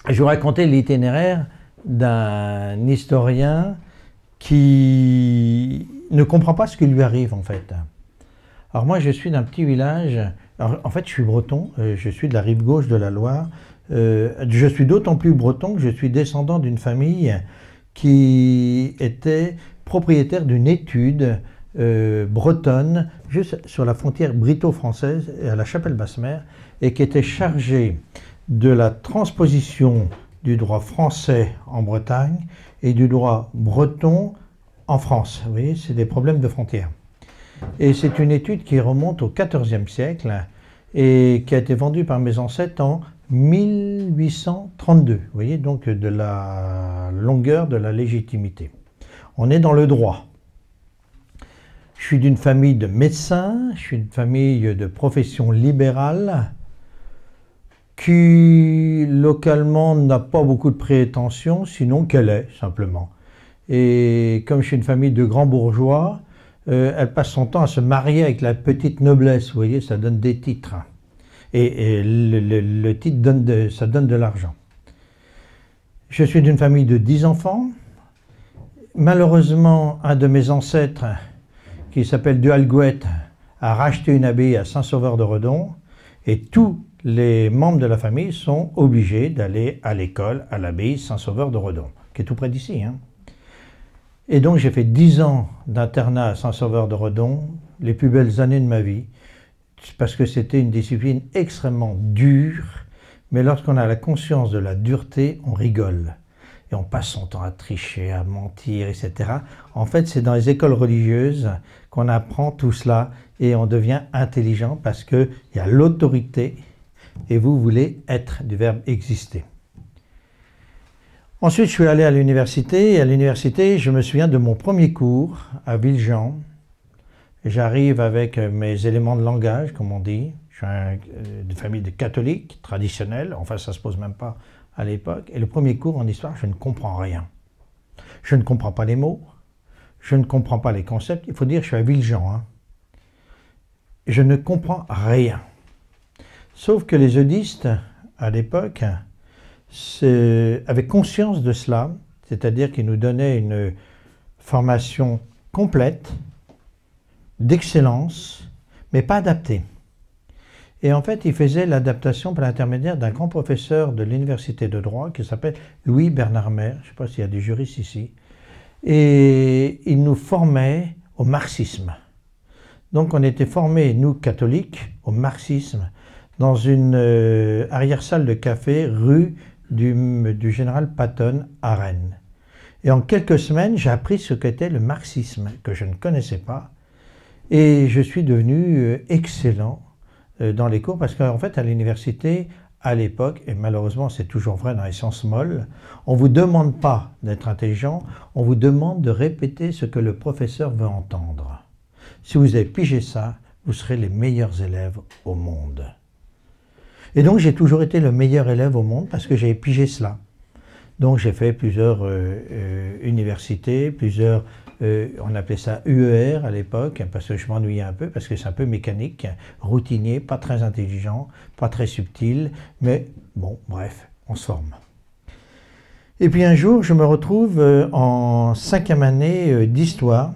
je vous racontais l'itinéraire d'un historien qui ne comprend pas ce qui lui arrive en fait. Alors moi je suis d'un petit village, alors, en fait je suis breton, je suis de la rive gauche de la Loire, je suis d'autant plus breton que je suis descendant d'une famille qui était propriétaire d'une étude bretonne juste sur la frontière brito-française à la Chapelle-Basse-Mer et qui était chargée de la transposition du droit français en Bretagne et du droit breton en France. Vous voyez, c'est des problèmes de frontières. Et c'est une étude qui remonte au XIVe siècle et qui a été vendue par mes ancêtres en 1832. Vous voyez, donc de la longueur de la légitimité. On est dans le droit. Je suis d'une famille de médecins, je suis d'une famille de profession libérale qui localement n'a pas beaucoup de prétentions, sinon qu'elle est simplement. Et comme je suis une famille de grands bourgeois, elle passe son temps à se marier avec la petite noblesse, vous voyez, ça donne des titres. Et le titre ça donne de l'argent. Je suis d'une famille de 10 enfants. Malheureusement, un de mes ancêtres, qui s'appelle Duhalgouet, a racheté une abbaye à Saint-Sauveur-de-Redon, et tous les membres de la famille sont obligés d'aller à l'école à l'abbaye Saint-Sauveur-de-Redon, qui est tout près d'ici. Hein. Et donc j'ai fait 10 ans d'internat à Saint-Sauveur-de-Redon, les plus belles années de ma vie, parce que c'était une discipline extrêmement dure, mais lorsqu'on a la conscience de la dureté, on rigole. Et on passe son temps à tricher, à mentir, etc. En fait, c'est dans les écoles religieuses qu'on apprend tout cela et on devient intelligent parce qu'il y a l'autorité et vous voulez être, du verbe exister. Ensuite, je suis allé à l'université et à l'université, je me souviens de mon premier cours à Villejean. J'arrive avec mes éléments de langage, comme on dit. Je suis d'une famille de catholiques traditionnelle, enfin ça ne se pose même pas à l'époque. Et le premier cours en histoire, je ne comprends rien. Je ne comprends pas les mots, je ne comprends pas les concepts. Il faut dire que je suis à Villejean. Hein. Je ne comprends rien. Sauf que les eudistes, à l'époque, avaient conscience de cela, c'est-à-dire qu'ils nous donnaient une formation complète, d'excellence, mais pas adaptée. Et en fait, il faisait l'adaptation par l'intermédiaire d'un grand professeur de l'université de droit qui s'appelle Louis Bernard Mer, je ne sais pas s'il y a des juristes ici, et il nous formait au marxisme. Donc on était formés, nous catholiques, au marxisme, dans une arrière-salle de café rue du général Patton à Rennes. Et en quelques semaines, j'ai appris ce qu'était le marxisme, que je ne connaissais pas, et je suis devenu excellent dans les cours, parce qu'en fait, à l'université, à l'époque, et malheureusement c'est toujours vrai dans les sciences molles, on ne vous demande pas d'être intelligent, on vous demande de répéter ce que le professeur veut entendre. Si vous avez pigé ça, vous serez les meilleurs élèves au monde. Et donc j'ai toujours été le meilleur élève au monde parce que j'ai pigé cela. Donc j'ai fait plusieurs universités, plusieurs... on appelait ça UER à l'époque, parce que je m'ennuyais un peu, parce que c'est un peu mécanique, routinier, pas très intelligent, pas très subtil, mais bon, bref, on se forme. Et puis un jour, je me retrouve en 5e année d'histoire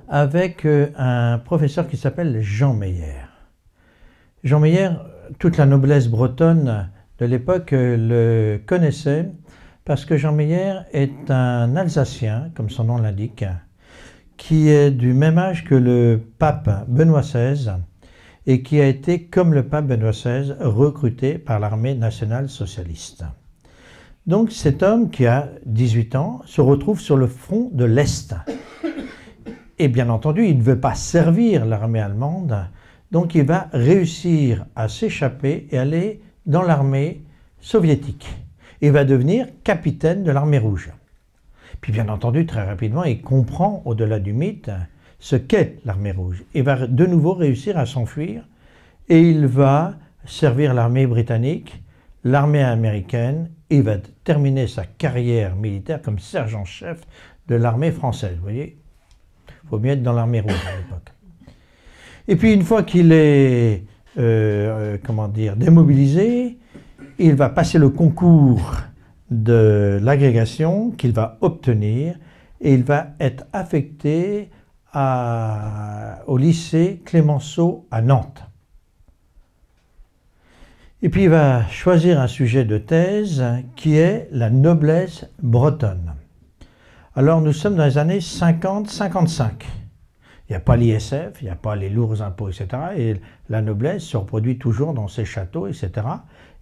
avec un professeur qui s'appelle Jean Meyer. Jean Meyer, toute la noblesse bretonne de l'époque le connaissait, parce que Jean Meyer est un Alsacien, comme son nom l'indique, qui est du même âge que le pape Benoît XVI et qui a été, comme le pape Benoît XVI, recruté par l'armée nationale socialiste. Donc cet homme qui a 18 ans se retrouve sur le front de l'Est. Et bien entendu, il ne veut pas servir l'armée allemande, donc il va réussir à s'échapper et aller dans l'armée soviétique. Il va devenir capitaine de l'armée rouge. Puis bien entendu, très rapidement, il comprend, au-delà du mythe, ce qu'est l'armée rouge. Il va de nouveau réussir à s'enfuir et il va servir l'armée britannique, l'armée américaine, et il va terminer sa carrière militaire comme sergent-chef de l'armée française. Vous voyez, il faut mieux être dans l'armée rouge à l'époque. Et puis une fois qu'il est, démobilisé, il va passer le concours de l'agrégation qu'il va obtenir et il va être affecté au lycée Clémenceau à Nantes. Et puis il va choisir un sujet de thèse qui est la noblesse bretonne. Alors nous sommes dans les années 50-55. Il n'y a pas l'ISF, il n'y a pas les lourds impôts, etc. Et la noblesse se reproduit toujours dans ses châteaux, etc.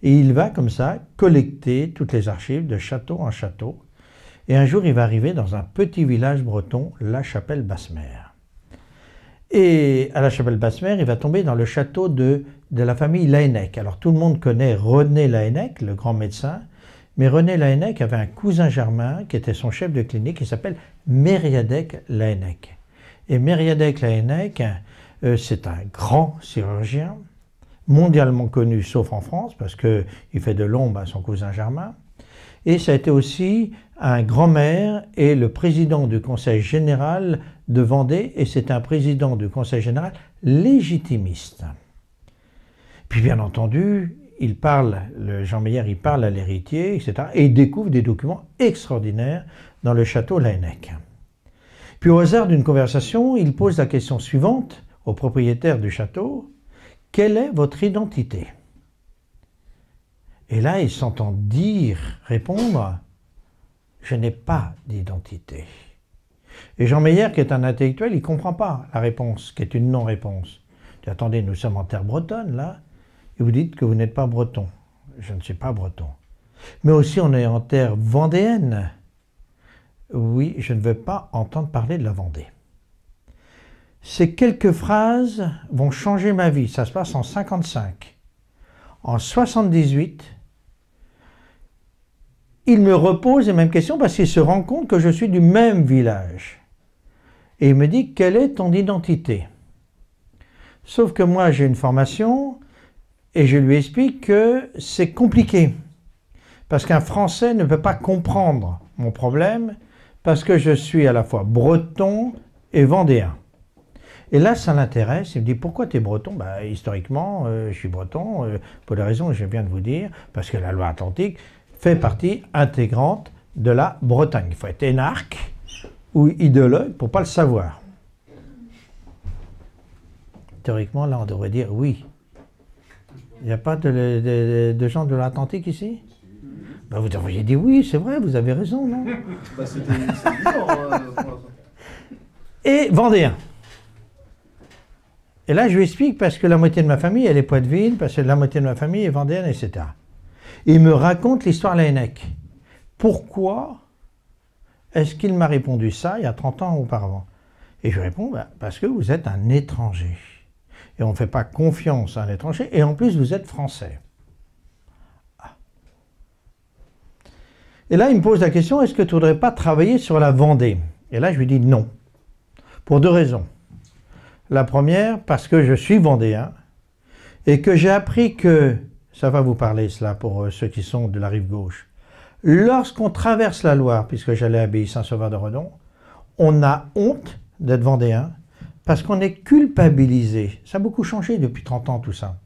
Et il va comme ça collecter toutes les archives de château en château. Et un jour, il va arriver dans un petit village breton, La Chapelle-Basse-Mer. Et à La Chapelle-Basse-Mer, il va tomber dans le château de la famille Laennec. Alors tout le monde connaît René Laennec, le grand médecin, mais René Laennec avait un cousin germain qui était son chef de clinique, qui s'appelle Mériadec Laennec. Et Mériadec Laennec, c'est un grand chirurgien, mondialement connu, sauf en France, parce qu'il fait de l'ombre à son cousin germain. Et ça a été aussi un grand-maire et le président du Conseil général de Vendée, et c'est un président du Conseil général légitimiste. Puis bien entendu, Jean Meyer, il parle à l'héritier, etc. Et il découvre des documents extraordinaires dans le château Laennec. Puis au hasard d'une conversation, il pose la question suivante au propriétaire du château. « Quelle est votre identité ?» Et là, il s'entend répondre « Je n'ai pas d'identité ». Et Jean Meyer, qui est un intellectuel, il ne comprend pas la réponse, qui est une non-réponse. Il dit « Attendez, nous sommes en terre bretonne, là, et vous dites que vous n'êtes pas breton. » Je ne suis pas breton. Mais aussi, on est en terre vendéenne. Oui, je ne veux pas entendre parler de la Vendée. Ces quelques phrases vont changer ma vie. Ça se passe en 55. En 78, il me repose les mêmes questions parce qu'il se rend compte que je suis du même village. Et il me dit, quelle est ton identité? Sauf que moi, j'ai une formation et je lui explique que c'est compliqué. Parce qu'un Français ne peut pas comprendre mon problème parce que je suis à la fois breton et vendéen. Et là, ça l'intéresse. Il me dit, pourquoi tu es breton? Historiquement, je suis breton, pour les raisons que je viens de vous dire, parce que la Loire-Atlantique fait partie intégrante de la Bretagne. Il faut être énarque ou idéologue pour ne pas le savoir. Théoriquement, là, on devrait dire oui. Il n'y a pas de gens de l'Atlantique ici? Vous devriez dire oui, c'est vrai, vous avez raison, non? C'est bizarre. Et vendéen. Et là, je lui explique parce que la moitié de ma famille, elle est poitevine, parce que la moitié de ma famille est vendéenne, etc. Et il me raconte l'histoire Laennec. Pourquoi est-ce qu'il m'a répondu ça il y a 30 ans auparavant? Et je réponds, parce que vous êtes un étranger. Et on ne fait pas confiance à un étranger, et en plus, vous êtes français. Et là, il me pose la question, est-ce que tu ne voudrais pas travailler sur la Vendée? Et là, je lui dis non, pour deux raisons. La première, parce que je suis vendéen, et que j'ai appris que, ça va vous parler cela pour ceux qui sont de la rive gauche, lorsqu'on traverse la Loire, puisque j'allais à Abbaye-Saint-Sauveur-de-Redon, on a honte d'être vendéen, parce qu'on est culpabilisé. Ça a beaucoup changé depuis 30 ans tout ça.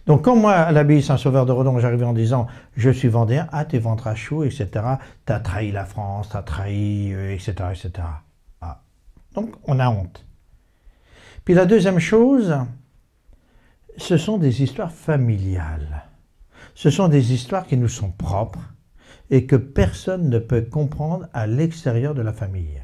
Donc quand moi, à l'abbaye Saint-Sauveur-de-Redon, j'arrivais en disant « je suis vendéen », « ah, t'es ventre à chou », etc. « T'as trahi la France, t'as trahi, etc. etc. » Ah. Donc on a honte. Puis la deuxième chose, ce sont des histoires familiales. Ce sont des histoires qui nous sont propres et que personne ne peut comprendre à l'extérieur de la famille.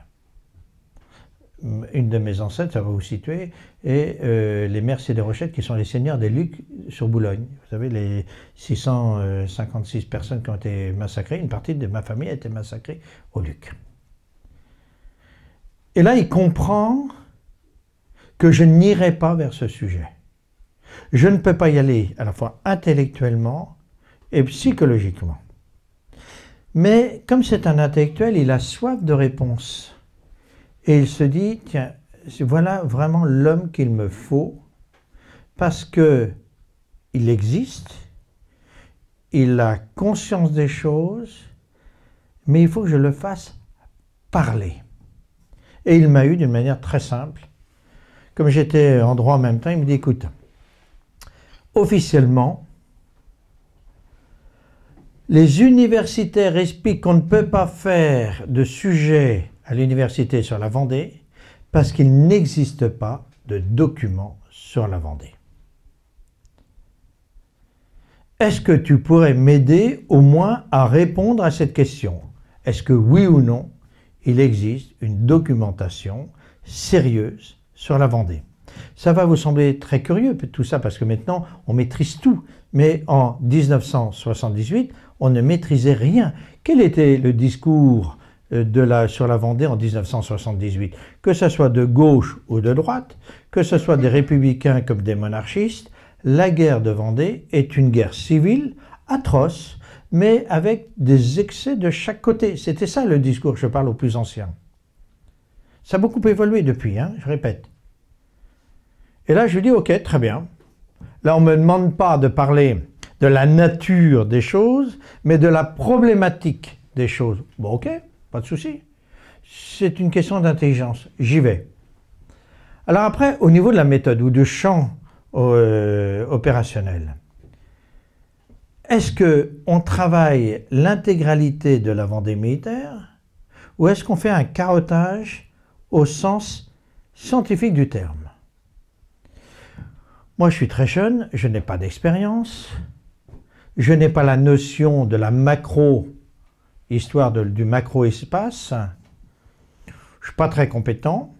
Une de mes ancêtres, ça va vous situer, est les Mercier des Rochettes, qui sont les seigneurs des Lucs sur Boulogne. Vous savez, les 656 personnes qui ont été massacrées, une partie de ma famille a été massacrée aux Lucs. Et là, il comprend que je n'irai pas vers ce sujet. Je ne peux pas y aller à la fois intellectuellement et psychologiquement. Mais comme c'est un intellectuel, il a soif de réponses. Et il se dit, tiens, voilà vraiment l'homme qu'il me faut, parce qu'il existe, il a conscience des choses, mais il faut que je le fasse parler. Et il m'a eu d'une manière très simple. Comme j'étais en droit en même temps, il me dit, écoute, officiellement, Les universitaires expliquent qu'on ne peut pas faire de sujet à l'université sur la Vendée parce qu'il n'existe pas de documents sur la Vendée. Est-ce que tu pourrais m'aider au moins à répondre à cette question? Est-ce que oui ou non, il existe une documentation sérieuse sur la Vendée? Ça va vous sembler très curieux tout ça parce que maintenant on maîtrise tout. Mais en 1978, on ne maîtrisait rien. Quel était le discours sur la Vendée en 1978? Que ce soit de gauche ou de droite, que ce soit des républicains comme des monarchistes, la guerre de Vendée est une guerre civile atroce, mais avec des excès de chaque côté. C'était ça le discours, je parle aux plus anciens. Ça a beaucoup évolué depuis, hein, je répète. Et là, je dis, ok, très bien. Là, on ne me demande pas de parler de la nature des choses, mais de la problématique des choses. Bon, ok, pas de souci. C'est une question d'intelligence. J'y vais. Alors après, au niveau de la méthode ou du champ opérationnel, est-ce qu'on travaille l'intégralité de la Vendée militaire ou est-ce qu'on fait un carottage au sens scientifique du terme? Moi, je suis très jeune, je n'ai pas d'expérience, je n'ai pas la notion de la histoire du macro-espace, je ne suis pas très compétent,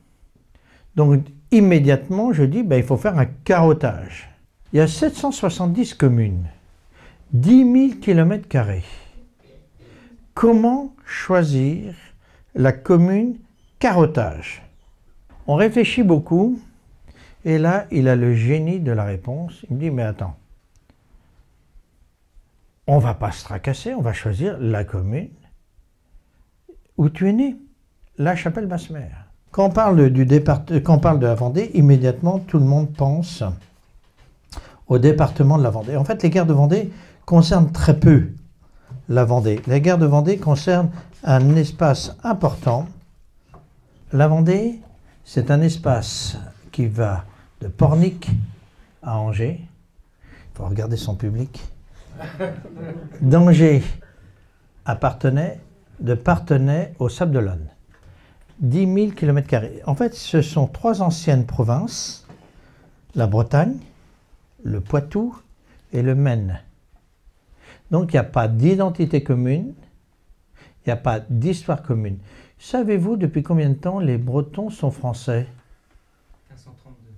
donc immédiatement, je dis, ben, il faut faire un carottage. Il y a 770 communes, 10 000 km². Comment choisir la commune carottage? On réfléchit beaucoup. Et là, il a le génie de la réponse. Il me dit, mais attends, on ne va pas se tracasser, on va choisir la commune où tu es né, La Chapelle-Basse-Mer. Quand on parle de la Vendée, immédiatement, tout le monde pense au département de la Vendée. En fait, les guerres de Vendée concernent très peu la Vendée. Les guerres de Vendée concernent un espace important. La Vendée, c'est un espace qui va de Pornic à Angers. Il faut regarder son public. D'Angers à Parthenay, de Parthenay au Sable d'Olonne. 10 000 km². En fait, ce sont 3 anciennes provinces, la Bretagne, le Poitou et le Maine. Donc il n'y a pas d'identité commune, il n'y a pas d'histoire commune. Savez-vous depuis combien de temps les Bretons sont français? 1532.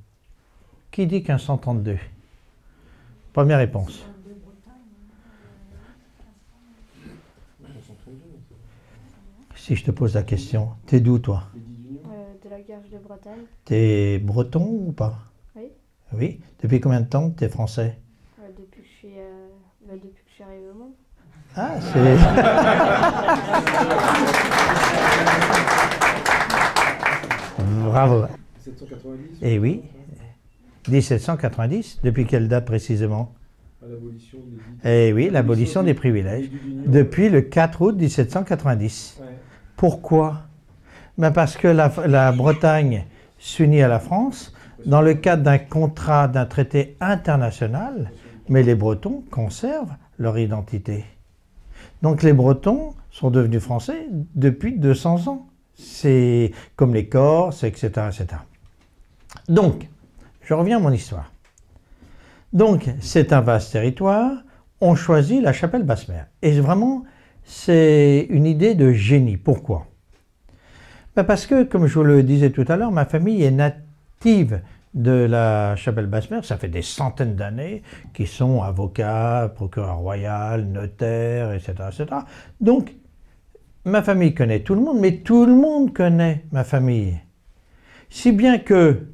Qui dit 1532? Première réponse. Si je te pose la question, t'es d'où toi? De la Garge de Bretagne. T'es breton ou pas? Oui. Oui. Depuis combien de temps t'es français? Depuis que je suis arrivé au monde. Ah, c'est... Bravo. 1790. Eh oui. 1790. Depuis quelle date précisément? À l'abolition des... Eh oui, l'abolition des privilèges. Depuis le 4 août 1790. Ouais. Pourquoi? Ben parce que la Bretagne s'unit à la France dans le cadre d'un contrat, d'un traité international, mais les Bretons conservent leur identité. Donc les Bretons sont devenus français depuis 200 ans. C'est comme les Corses, etc., etc. Donc, je reviens à mon histoire. Donc, c'est un vaste territoire. On choisit la Chapelle-Basse-Mer. Et vraiment, c'est une idée de génie. Pourquoi? Ben parce que, comme je vous le disais tout à l'heure, ma famille est native de la Chapelle-Basse-Mer. Ça fait des centaines d'années qu'ils sont avocats, procureurs royaux, notaires, etc., etc. Donc, ma famille connaît tout le monde, mais tout le monde connaît ma famille. Si bien que,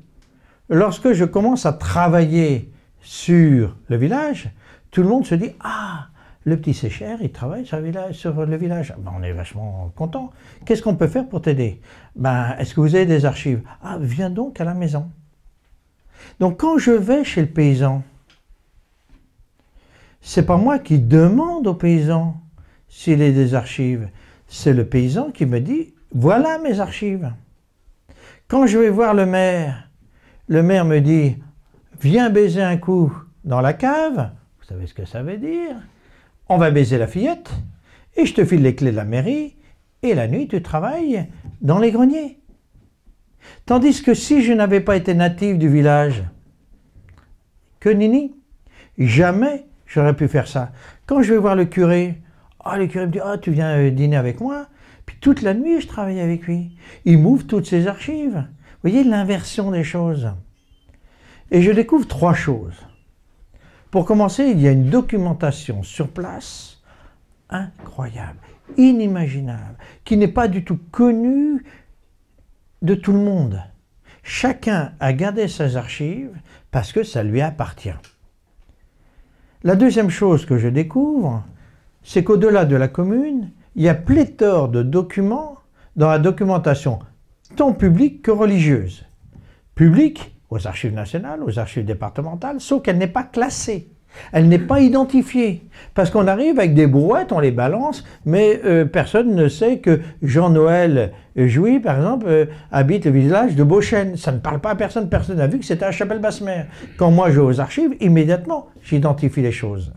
lorsque je commence à travailler sur le village, tout le monde se dit « Ah, le petit Séchère, il travaille sur le village. Ben, on est vachement content. Qu'est-ce qu'on peut faire pour t'aider? Ben, est-ce que vous avez des archives? Ah, viens donc à la maison. » Donc quand je vais chez le paysan, c'est pas moi qui demande au paysan s'il a des archives. C'est le paysan qui me dit « Voilà mes archives. » Quand je vais voir le maire me dit « Viens baiser un coup dans la cave. » Vous savez ce que ça veut dire? on va baiser la fillette, et je te file les clés de la mairie, et la nuit, tu travailles dans les greniers. Tandis que si je n'avais pas été natif du village, que nenni, jamais j'aurais pu faire ça. Quand je vais voir le curé me dit « Ah, tu viens dîner avec moi ?» Puis toute la nuit, je travaille avec lui. Il m'ouvre toutes ses archives. Vous voyez l'inversion des choses. Et je découvre 3 choses. Pour commencer, il y a une documentation sur place incroyable, inimaginable, qui n'est pas du tout connue de tout le monde. Chacun a gardé ses archives parce que ça lui appartient. La deuxième chose que je découvre, c'est qu'au-delà de la commune, il y a pléthore de documents dans la documentation, tant publique que religieuse. Publique, aux archives nationales, aux archives départementales, sauf qu'elle n'est pas classée. Elle n'est pas identifiée. Parce qu'on arrive avec des brouettes, on les balance, mais personne ne sait que Jean-Noël Jouy, par exemple, habite le village de Beauchêne. Ça ne parle pas à personne, personne n'a vu que c'était à Chapelle-Basse-Mer. Quand moi je vais aux archives, immédiatement, j'identifie les choses.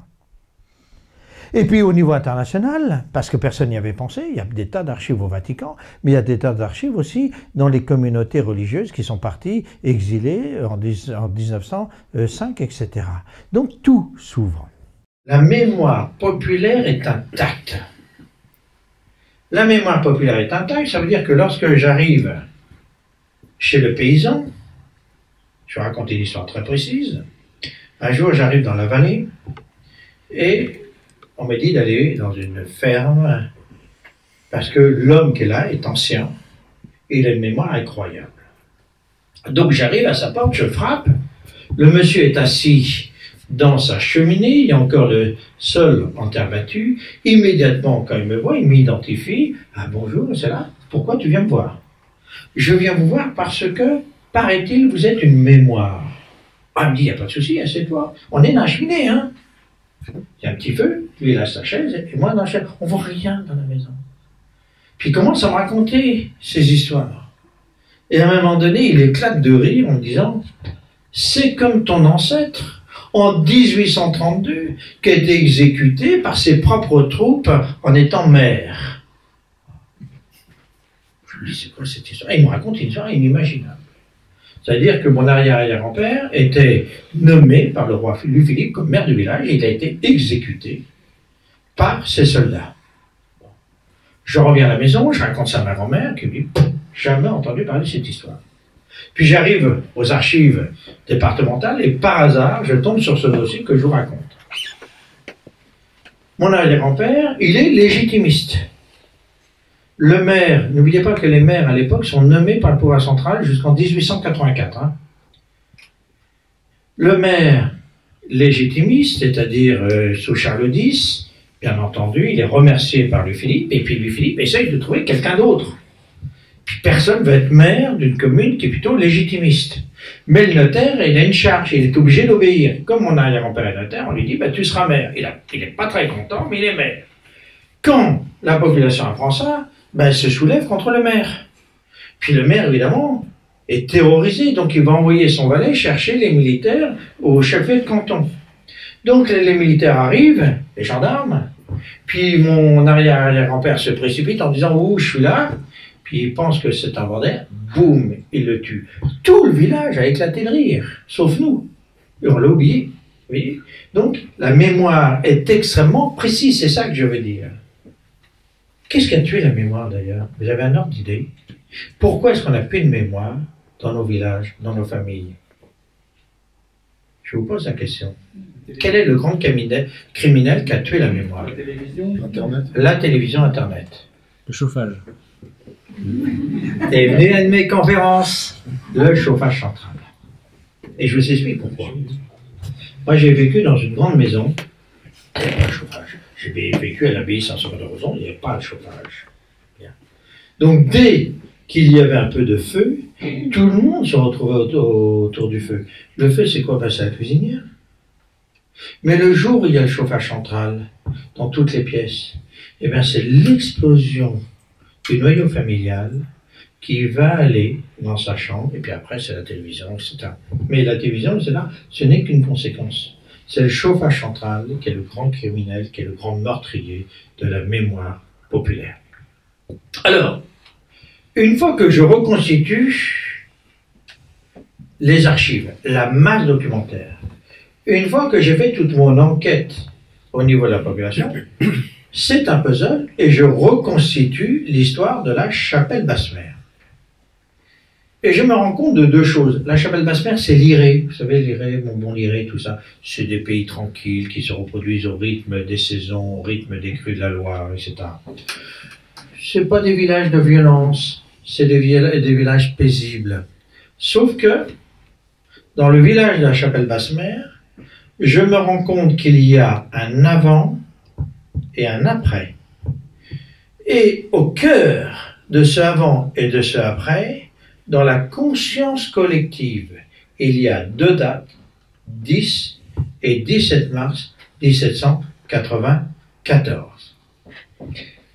Et puis au niveau international, parce que personne n'y avait pensé, il y a des tas d'archives au Vatican, mais il y a des tas d'archives aussi dans les communautés religieuses qui sont parties exilées en 1905, etc. Donc tout s'ouvre. La mémoire populaire est intacte. La mémoire populaire est intacte, ça veut dire que lorsque j'arrive chez le paysan, je vais raconter une histoire très précise, un jour j'arrive dans la vallée et on m'a dit d'aller dans une ferme parce que l'homme qui est là est ancien et il a une mémoire incroyable. Donc j'arrive à sa porte, je frappe, le monsieur est assis dans sa cheminée, il y a encore le sol en terre battue. Immédiatement, quand il me voit, il m'identifie. Ah bonjour, c'est là, pourquoi tu viens me voir? Je viens vous voir parce que, paraît-il, vous êtes une mémoire. Ah, il me dit, il n'y a pas de souci, assieds-toi. On est dans la cheminée, hein. Il y a un petit feu, lui il a sa chaise, et moi dans la chaise. On ne voit rien dans la maison. Puis il commence à me raconter ces histoires. Et à un moment donné, il éclate de rire en me disant « C'est comme ton ancêtre, en 1832, qui a été exécuté par ses propres troupes en étant maire. » Je lui dis « C'est quoi cette histoire ?» Et il me raconte une histoire inimaginable. C'est-à-dire que mon arrière-arrière-grand-père était nommé par le roi Louis-Philippe comme maire du village et il a été exécuté par ses soldats. Je reviens à la maison, je raconte ça à ma grand-mère qui me dit « Jamais entendu parler de cette histoire ». Puis j'arrive aux archives départementales et par hasard, je tombe sur ce dossier que je vous raconte. Mon arrière-grand-père, il est légitimiste. Le maire, n'oubliez pas que les maires à l'époque sont nommés par le pouvoir central jusqu'en 1884. Hein. Le maire légitimiste, c'est-à-dire sous Charles X, bien entendu, il est remercié par Louis-Philippe, et puis Louis-Philippe essaye de trouver quelqu'un d'autre. Puis personne ne veut être maire d'une commune qui est plutôt légitimiste. Mais le notaire, il a une charge, il est obligé d'obéir. Comme mon arrière-grand-père est notaire, on lui dit, bah, tu seras maire. Il n'est pas très content, mais il est maire. Quand la population apprend ça, ben, elle se soulève contre le maire. Puis le maire, évidemment, est terrorisé, donc il va envoyer son valet chercher les militaires au chef-lieu de canton. Donc les militaires arrivent, les gendarmes, puis mon arrière-arrière-grand-père se précipite en disant « Oh, je suis là », puis il pense que c'est un vendeur, boum, il le tue. Tout le village a éclaté de rire, sauf nous. Et on l'a oublié. Vous voyez ? Donc la mémoire est extrêmement précise, c'est ça que je veux dire. Qu'est-ce qui a tué la mémoire d'ailleurs? Vous avez un ordre d'idée? Pourquoi est-ce qu'on n'a plus de mémoire dans nos villages, dans nos familles? Je vous pose la question. Quel est le grand criminel qui a tué la mémoire? La télévision, Internet. La télévision, Internet. Le chauffage. T'es venu à une de mes conférences, le chauffage central. Et je vous explique pourquoi. Moi, j'ai vécu dans une grande maison, il n'y avait pas de chauffage. J'ai vécu à l'abbaye Saint-Sauveur-de-Rozon, il n'y avait pas de chauffage. Bien. Donc, dès qu'il y avait un peu de feu, tout le monde se retrouvait autour du feu. Le feu, c'est quoi? Ben, c'est la cuisinière. Mais le jour où il y a le chauffage central, dans toutes les pièces, eh bien, c'est l'explosion du noyau familial qui va aller dans sa chambre, et puis après, c'est la télévision, etc. Mais la télévision, c'est là, ce n'est qu'une conséquence. c'est le chauffage central qui est le grand criminel, qui est le grand meurtrier de la mémoire populaire. Alors, une fois que je reconstitue les archives, la masse documentaire, une fois que j'ai fait toute mon enquête au niveau de la population, c'est un puzzle et je reconstitue l'histoire de la chapelle Basse-Mer. Et je me rends compte de deux choses. La chapelle Basse-Mer, c'est l'Iré. Vous savez, l'Iré, Bonbon l'Iré, tout ça. C'est des pays tranquilles qui se reproduisent au rythme des saisons, au rythme des crues de la Loire, etc. C'est pas des villages de violence, c'est des villages paisibles. Sauf que, dans le village de la chapelle Basse-Mer, je me rends compte qu'il y a un avant et un après. Et au cœur de ce avant et de ce après, dans la conscience collective, il y a deux dates, 10 et 17 mars 1794.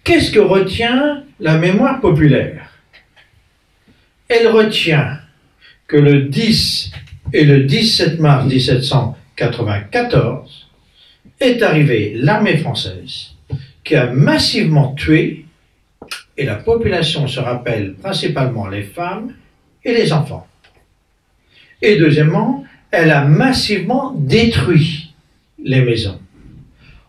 Qu'est-ce que retient la mémoire populaire? Elle retient que le 10 et le 17 mars 1794 est arrivée l'armée française qui a massivement tué, et la population se rappelle principalement les femmes et les enfants. Et deuxièmement, elle a massivement détruit les maisons.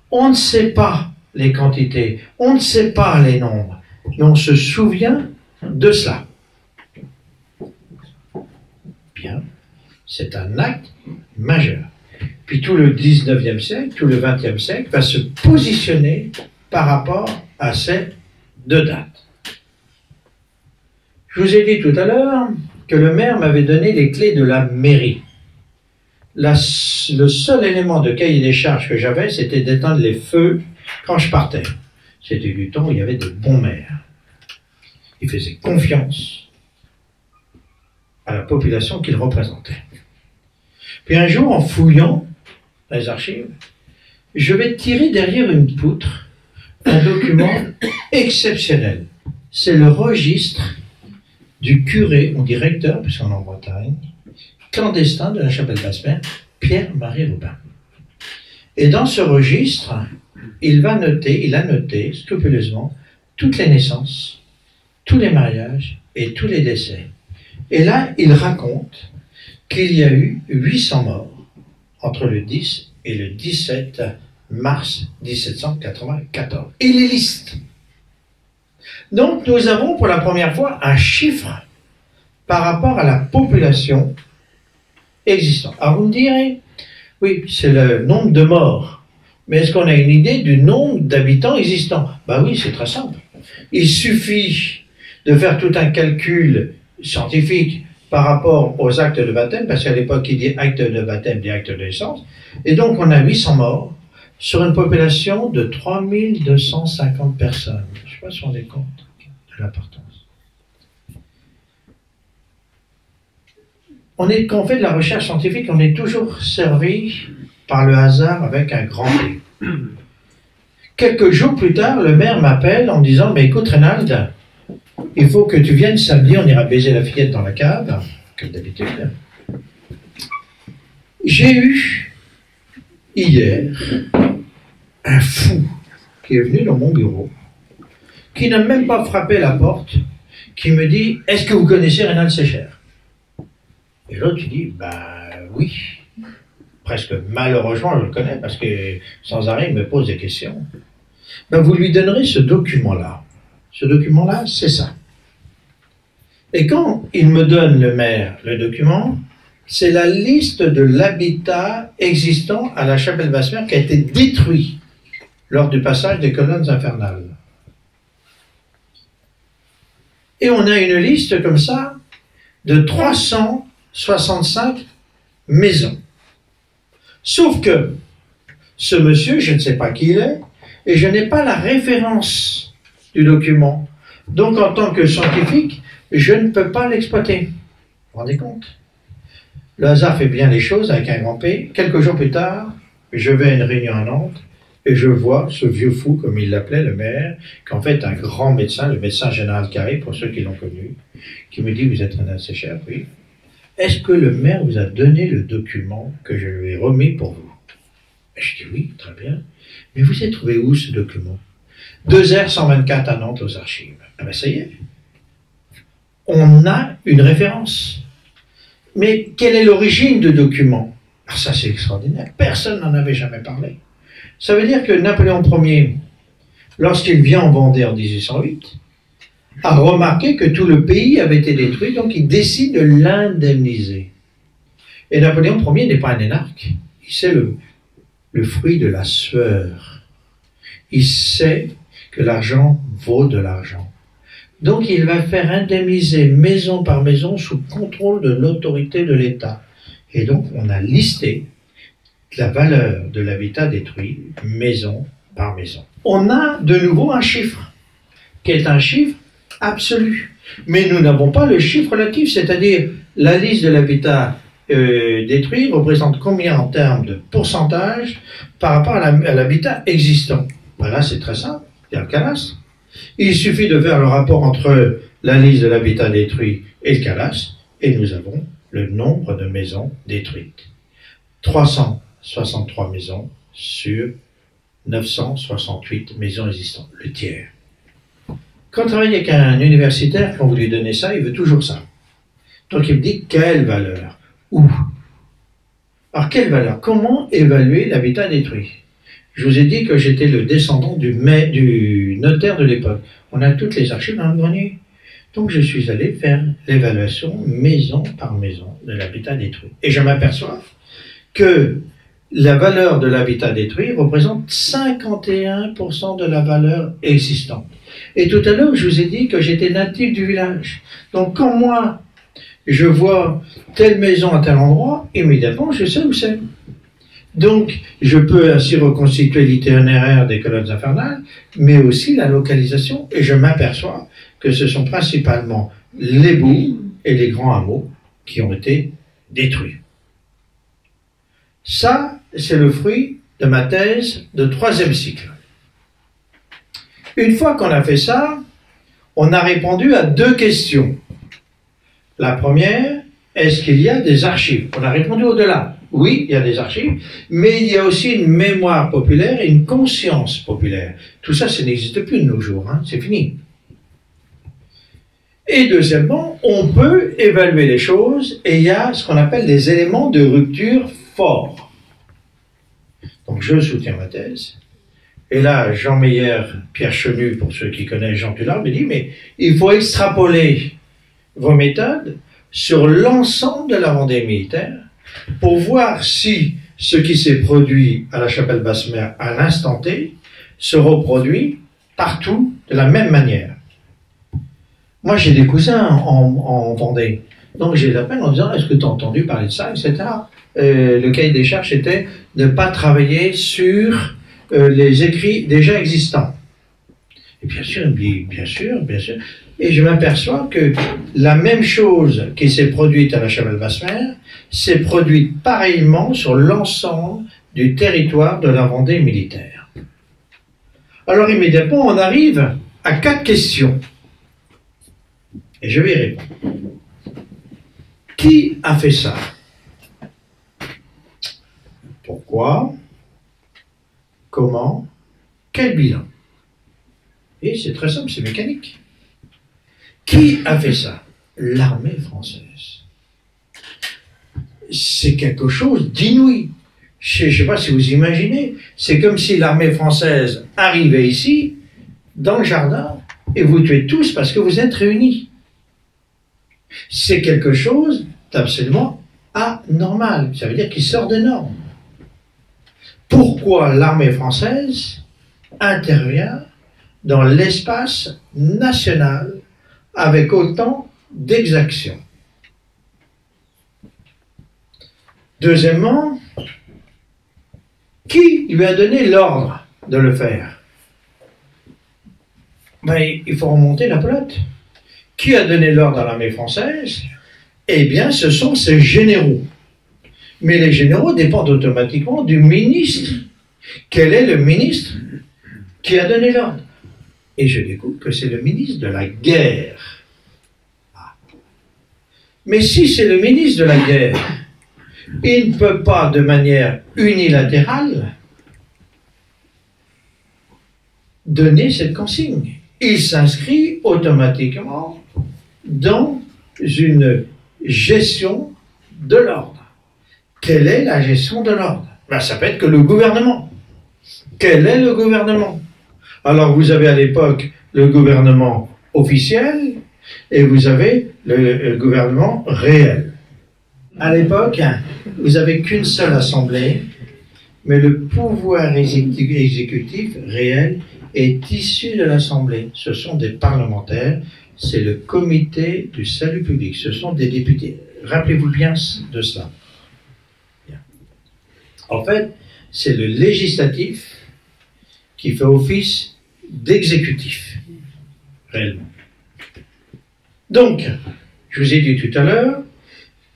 On ne sait pas les quantités, on ne sait pas les nombres, mais on se souvient de cela. Bien, c'est un acte majeur. Puis tout le 19e siècle, tout le 20e siècle va se positionner par rapport à ces deux dates. Je vous ai dit tout à l'heure que le maire m'avait donné les clés de la mairie. Le seul élément de cahier des charges que j'avais, c'était d'éteindre les feux quand je partais. C'était du temps où il y avait de bons maires. Ils faisaient confiance à la population qu'ils représentaient. Puis un jour, en fouillant les archives, je vais tirer derrière une poutre un document exceptionnel. C'est le registre du curé, ou directeur, puisqu'on est en Bretagne, clandestin de la chapelle Basse-Mer, Pierre-Marie Robin. Et dans ce registre, il a noté scrupuleusement toutes les naissances, tous les mariages et tous les décès. Et là, il raconte qu'il y a eu 800 morts entre le 10 et le 17 mars 1794. Il les liste. Donc, nous avons pour la première fois un chiffre par rapport à la population existante. Alors, vous me direz, oui, c'est le nombre de morts. Mais est-ce qu'on a une idée du nombre d'habitants existants? Ben oui, c'est très simple. Il suffit de faire tout un calcul scientifique par rapport aux actes de baptême, parce qu'à l'époque, il dit acte de baptême, dit acte de naissance. Et donc, on a 800 morts sur une population de 3250 personnes. Je ne sais pas si on se rend compte de l'importance. Quand on fait de la recherche scientifique, on est toujours servi par le hasard avec un grand B. Quelques jours plus tard, le maire m'appelle en me disant « Mais écoute, Reynald, il faut que tu viennes samedi, on ira baiser la fillette dans la cave, comme d'habitude. » J'ai eu, hier, un fou qui est venu dans mon bureau, qui n'a même pas frappé la porte, qui me dit « Est-ce que vous connaissez Reynald Secher ?» Et l'autre, il dit « Ben oui. » Presque malheureusement, je le connais, parce que sans arrêt, il me pose des questions. Ben, vous lui donnerez ce document-là. Ce document-là, c'est ça. Et quand il me donne, le maire, le document, c'est la liste de l'habitat existant à la chapelle Basse-Mer qui a été détruit lors du passage des colonnes infernales. Et on a une liste comme ça de 365 maisons. Sauf que ce monsieur, je ne sais pas qui il est, et je n'ai pas la référence du document. Donc, en tant que scientifique, je ne peux pas l'exploiter. Vous vous rendez compte? Le hasard fait bien les choses avec un grand P. Quelques jours plus tard, je vais à une réunion à Nantes, et je vois ce vieux fou, comme il l'appelait, le maire, qu'en fait un grand médecin, le médecin général Carré, pour ceux qui l'ont connu, qui me dit « Vous êtes Reynald Secher ?» Oui. « Est-ce que le maire vous a donné le document que je lui ai remis pour vous ?» Je dis oui, très bien. Mais vous avez trouvé où ce document? 2R124 à Nantes aux archives. Ah ben ça y est. On a une référence. Mais quelle est l'origine du document? Ah, ça c'est extraordinaire. Personne n'en avait jamais parlé. Ça veut dire que Napoléon Ier, lorsqu'il vient en Vendée en 1808, a remarqué que tout le pays avait été détruit, donc il décide de l'indemniser. Et Napoléon Ier n'est pas un énarque. Il sait le fruit de la sueur. Il sait que l'argent vaut de l'argent. Donc il va faire indemniser maison par maison sous contrôle de l'autorité de l'État. Et donc on a listé la valeur de l'habitat détruit maison par maison. On a de nouveau un chiffre, qui est un chiffre absolu. Mais nous n'avons pas le chiffre relatif, c'est-à-dire la liste de l'habitat détruit représente combien en termes de pourcentage par rapport à l'habitat existant. Voilà, c'est très simple, il y a le CALAS. Il suffit de faire le rapport entre la liste de l'habitat détruit et le CALAS, et nous avons le nombre de maisons détruites. 363 maisons sur 968 maisons existantes, le tiers. Quand on travaille avec un universitaire, quand vous lui donnez ça, il veut toujours ça. Donc il me dit quelle valeur? Où? Alors quelle valeur? Comment évaluer l'habitat détruit? Je vous ai dit que j'étais le descendant du notaire de l'époque. On a toutes les archives dans le grenier. Donc je suis allé faire l'évaluation maison par maison de l'habitat détruit. Et je m'aperçois que la valeur de l'habitat détruit représente 51% de la valeur existante. Et tout à l'heure, je vous ai dit que j'étais natif du village. Donc quand moi, je vois telle maison à tel endroit, immédiatement, je sais où c'est. Donc, je peux ainsi reconstituer l'itinéraire des colonnes infernales, mais aussi la localisation, et je m'aperçois que ce sont principalement les bourgs et les grands hameaux qui ont été détruits. Ça, c'est le fruit de ma thèse de 3e cycle. Une fois qu'on a fait ça, on a répondu à 2 questions. La première, est-ce qu'il y a des archives? On a répondu au-delà. Oui, il y a des archives, mais il y a aussi une mémoire populaire et une conscience populaire. Tout ça, ça n'existe plus de nos jours, hein, c'est fini. Et deuxièmement, on peut évaluer les choses et il y a ce qu'on appelle des éléments de rupture forts. Donc je soutiens ma thèse. Et là, Jean Meyer, Pierre Chenu, pour ceux qui connaissent Jean Tullard, me dit, mais il faut extrapoler vos méthodes sur l'ensemble de la Vendée militaire pour voir si ce qui s'est produit à la Chapelle-Basse-Mer à l'instant T se reproduit partout de la même manière. Moi, j'ai des cousins en Vendée. Donc, j'ai l'appel en disant, est-ce que tu as entendu parler de ça, etc. Le cahier des charges était de ne pas travailler sur les écrits déjà existants. Et bien sûr, il me dit, bien sûr, bien sûr. Et je m'aperçois que la même chose qui s'est produite à la Chapelle-Basse-Mer s'est produite pareillement sur l'ensemble du territoire de la Vendée militaire. Alors immédiatement, on arrive à 4 questions. Et je vais y répondre. Qui a fait ça? Pourquoi? Comment? Quel bilan? Et c'est très simple, c'est mécanique. Qui a fait ça? L'armée française. C'est quelque chose d'inouï. Je ne sais pas si vous imaginez, c'est comme si l'armée française arrivait ici, dans le jardin, et vous tuez tous parce que vous êtes réunis. C'est quelque chose d'absolument anormal. Ça veut dire qu'il sort des normes. Pourquoi l'armée française intervient dans l'espace national avec autant d'exaction? Deuxièmement, qui lui a donné l'ordre de le faire? Ben, il faut remonter la pelote. Qui a donné l'ordre à l'armée française? Eh bien, ce sont ses généraux. Mais les généraux dépendent automatiquement du ministre. Quel est le ministre qui a donné l'ordre? Et je découvre que c'est le ministre de la guerre. Mais si c'est le ministre de la guerre, il ne peut pas de manière unilatérale donné cette consigne. Il s'inscrit automatiquement dans une gestion de l'ordre. Quelle est la gestion de l'ordre? Ben, ça peut être que le gouvernement. Quel est le gouvernement? Alors vous avez à l'époque le gouvernement officiel et vous avez le gouvernement réel. À l'époque, vous n'avez qu'une seule assemblée, mais le pouvoir exécutif réel est issu de l'assemblée. Ce sont des parlementaires, c'est le comité du salut public, ce sont des députés. Rappelez-vous bien de cela. En fait, c'est le législatif qui fait office d'exécutif, réellement. Donc, je vous ai dit tout à l'heure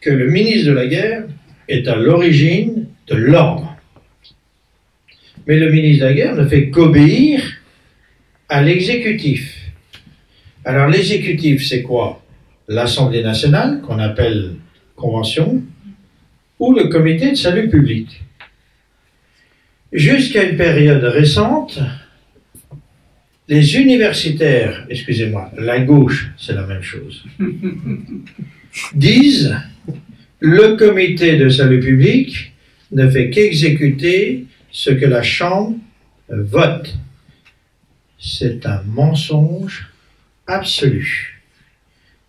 que le ministre de la guerre est à l'origine de l'ordre. Mais le ministre de la guerre ne fait qu'obéir à l'exécutif. Alors l'exécutif, c'est quoi? L'Assemblée nationale, qu'on appelle convention, ou le comité de salut public. Jusqu'à une période récente, les universitaires, excusez-moi, la gauche, c'est la même chose, disent le comité de salut public ne fait qu'exécuter ce que la Chambre vote. C'est un mensonge absolu.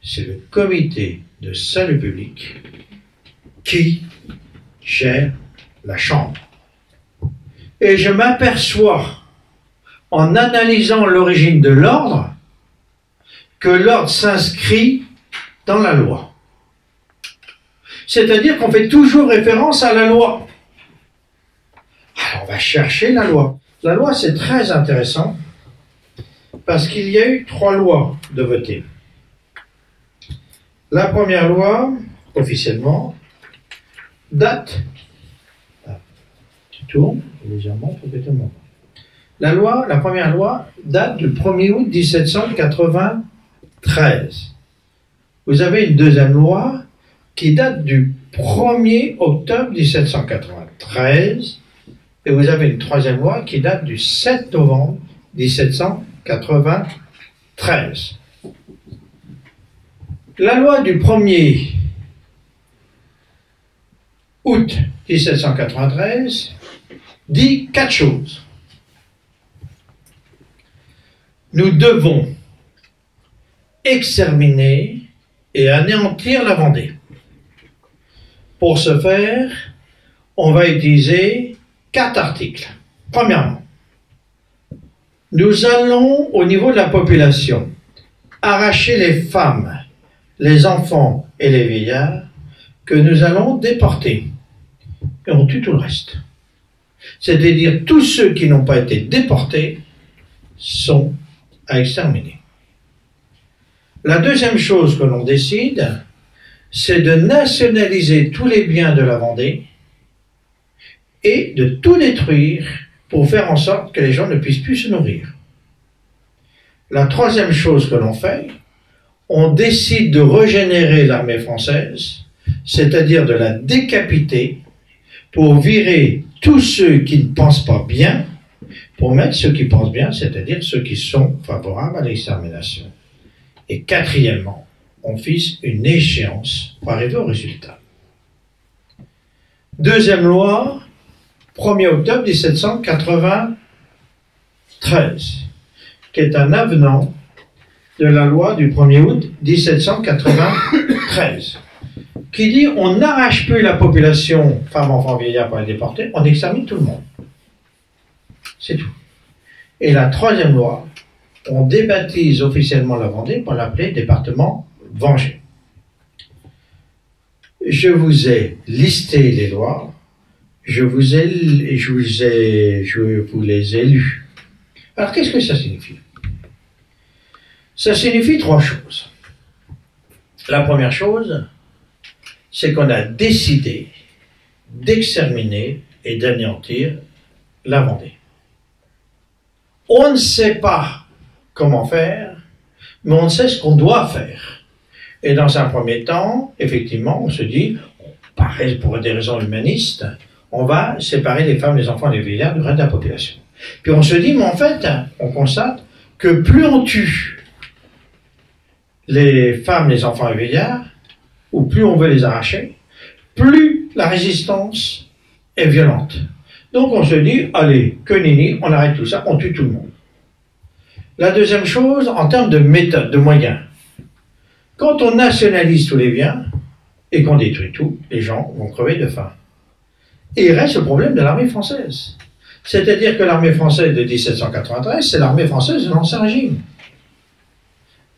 C'est le comité de salut public qui gère la Chambre. Et je m'aperçois, en analysant l'origine de l'ordre, que l'ordre s'inscrit dans la loi. C'est-à-dire qu'on fait toujours référence à la loi. Alors on va chercher la loi. La loi, c'est très intéressant, parce qu'il y a eu 3 lois de voter. La première loi, officiellement, date... Tu tournes légèrement pour que tout le monde... La première loi date du 1er août 1793. Vous avez une deuxième loi qui date du 1er octobre 1793 et vous avez une troisième loi qui date du 7 novembre 1793. La loi du 1er août 1793 dit 4 choses. Nous devons exterminer et anéantir la Vendée. Pour ce faire, on va utiliser 4 articles. Premièrement, nous allons, au niveau de la population, arracher les femmes, les enfants et les vieillards que nous allons déporter. Et on tue tout le reste. C'est-à-dire tous ceux qui n'ont pas été déportés sont à exterminer. La deuxième chose que l'on décide, c'est de nationaliser tous les biens de la Vendée et de tout détruire pour faire en sorte que les gens ne puissent plus se nourrir. La troisième chose que l'on fait, on décide de régénérer l'armée française, c'est-à-dire de la décapiter pour virer tous ceux qui ne pensent pas bien, pour mettre ceux qui pensent bien, c'est-à-dire ceux qui sont favorables à l'extermination. Et quatrièmement, on fixe une échéance pour arriver au résultat. Deuxième loi, 1er octobre 1793, qui est un avenant de la loi du 1er août 1793, qui dit on n'arrache plus la population, femmes, enfants, vieillards pour les déporter, on extermine tout le monde. C'est tout. Et la troisième loi, on débaptise officiellement la Vendée pour l'appeler département vengé. Je vous ai listé les lois, je vous les ai lues. Alors qu'est-ce que ça signifie? Ça signifie 3 choses. La première chose, c'est qu'on a décidé d'exterminer et d'anéantir la Vendée. On ne sait pas comment faire, mais on sait ce qu'on doit faire. Et dans un premier temps, effectivement, on se dit, pareil, pour des raisons humanistes, on va séparer les femmes, les enfants et les vieillards du reste de la population. Puis on se dit, mais en fait, on constate que plus on tue les femmes, les enfants et vieillards, ou plus on veut les arracher, plus la résistance est violente. Donc on se dit, allez, que nini, on arrête tout ça, on tue tout le monde. La deuxième chose, en termes de méthode, de moyens, quand on nationalise tous les biens et qu'on détruit tout, les gens vont crever de faim. Et il reste le problème de l'armée française. C'est-à-dire que l'armée française de 1793, c'est l'armée française de l'Ancien Régime.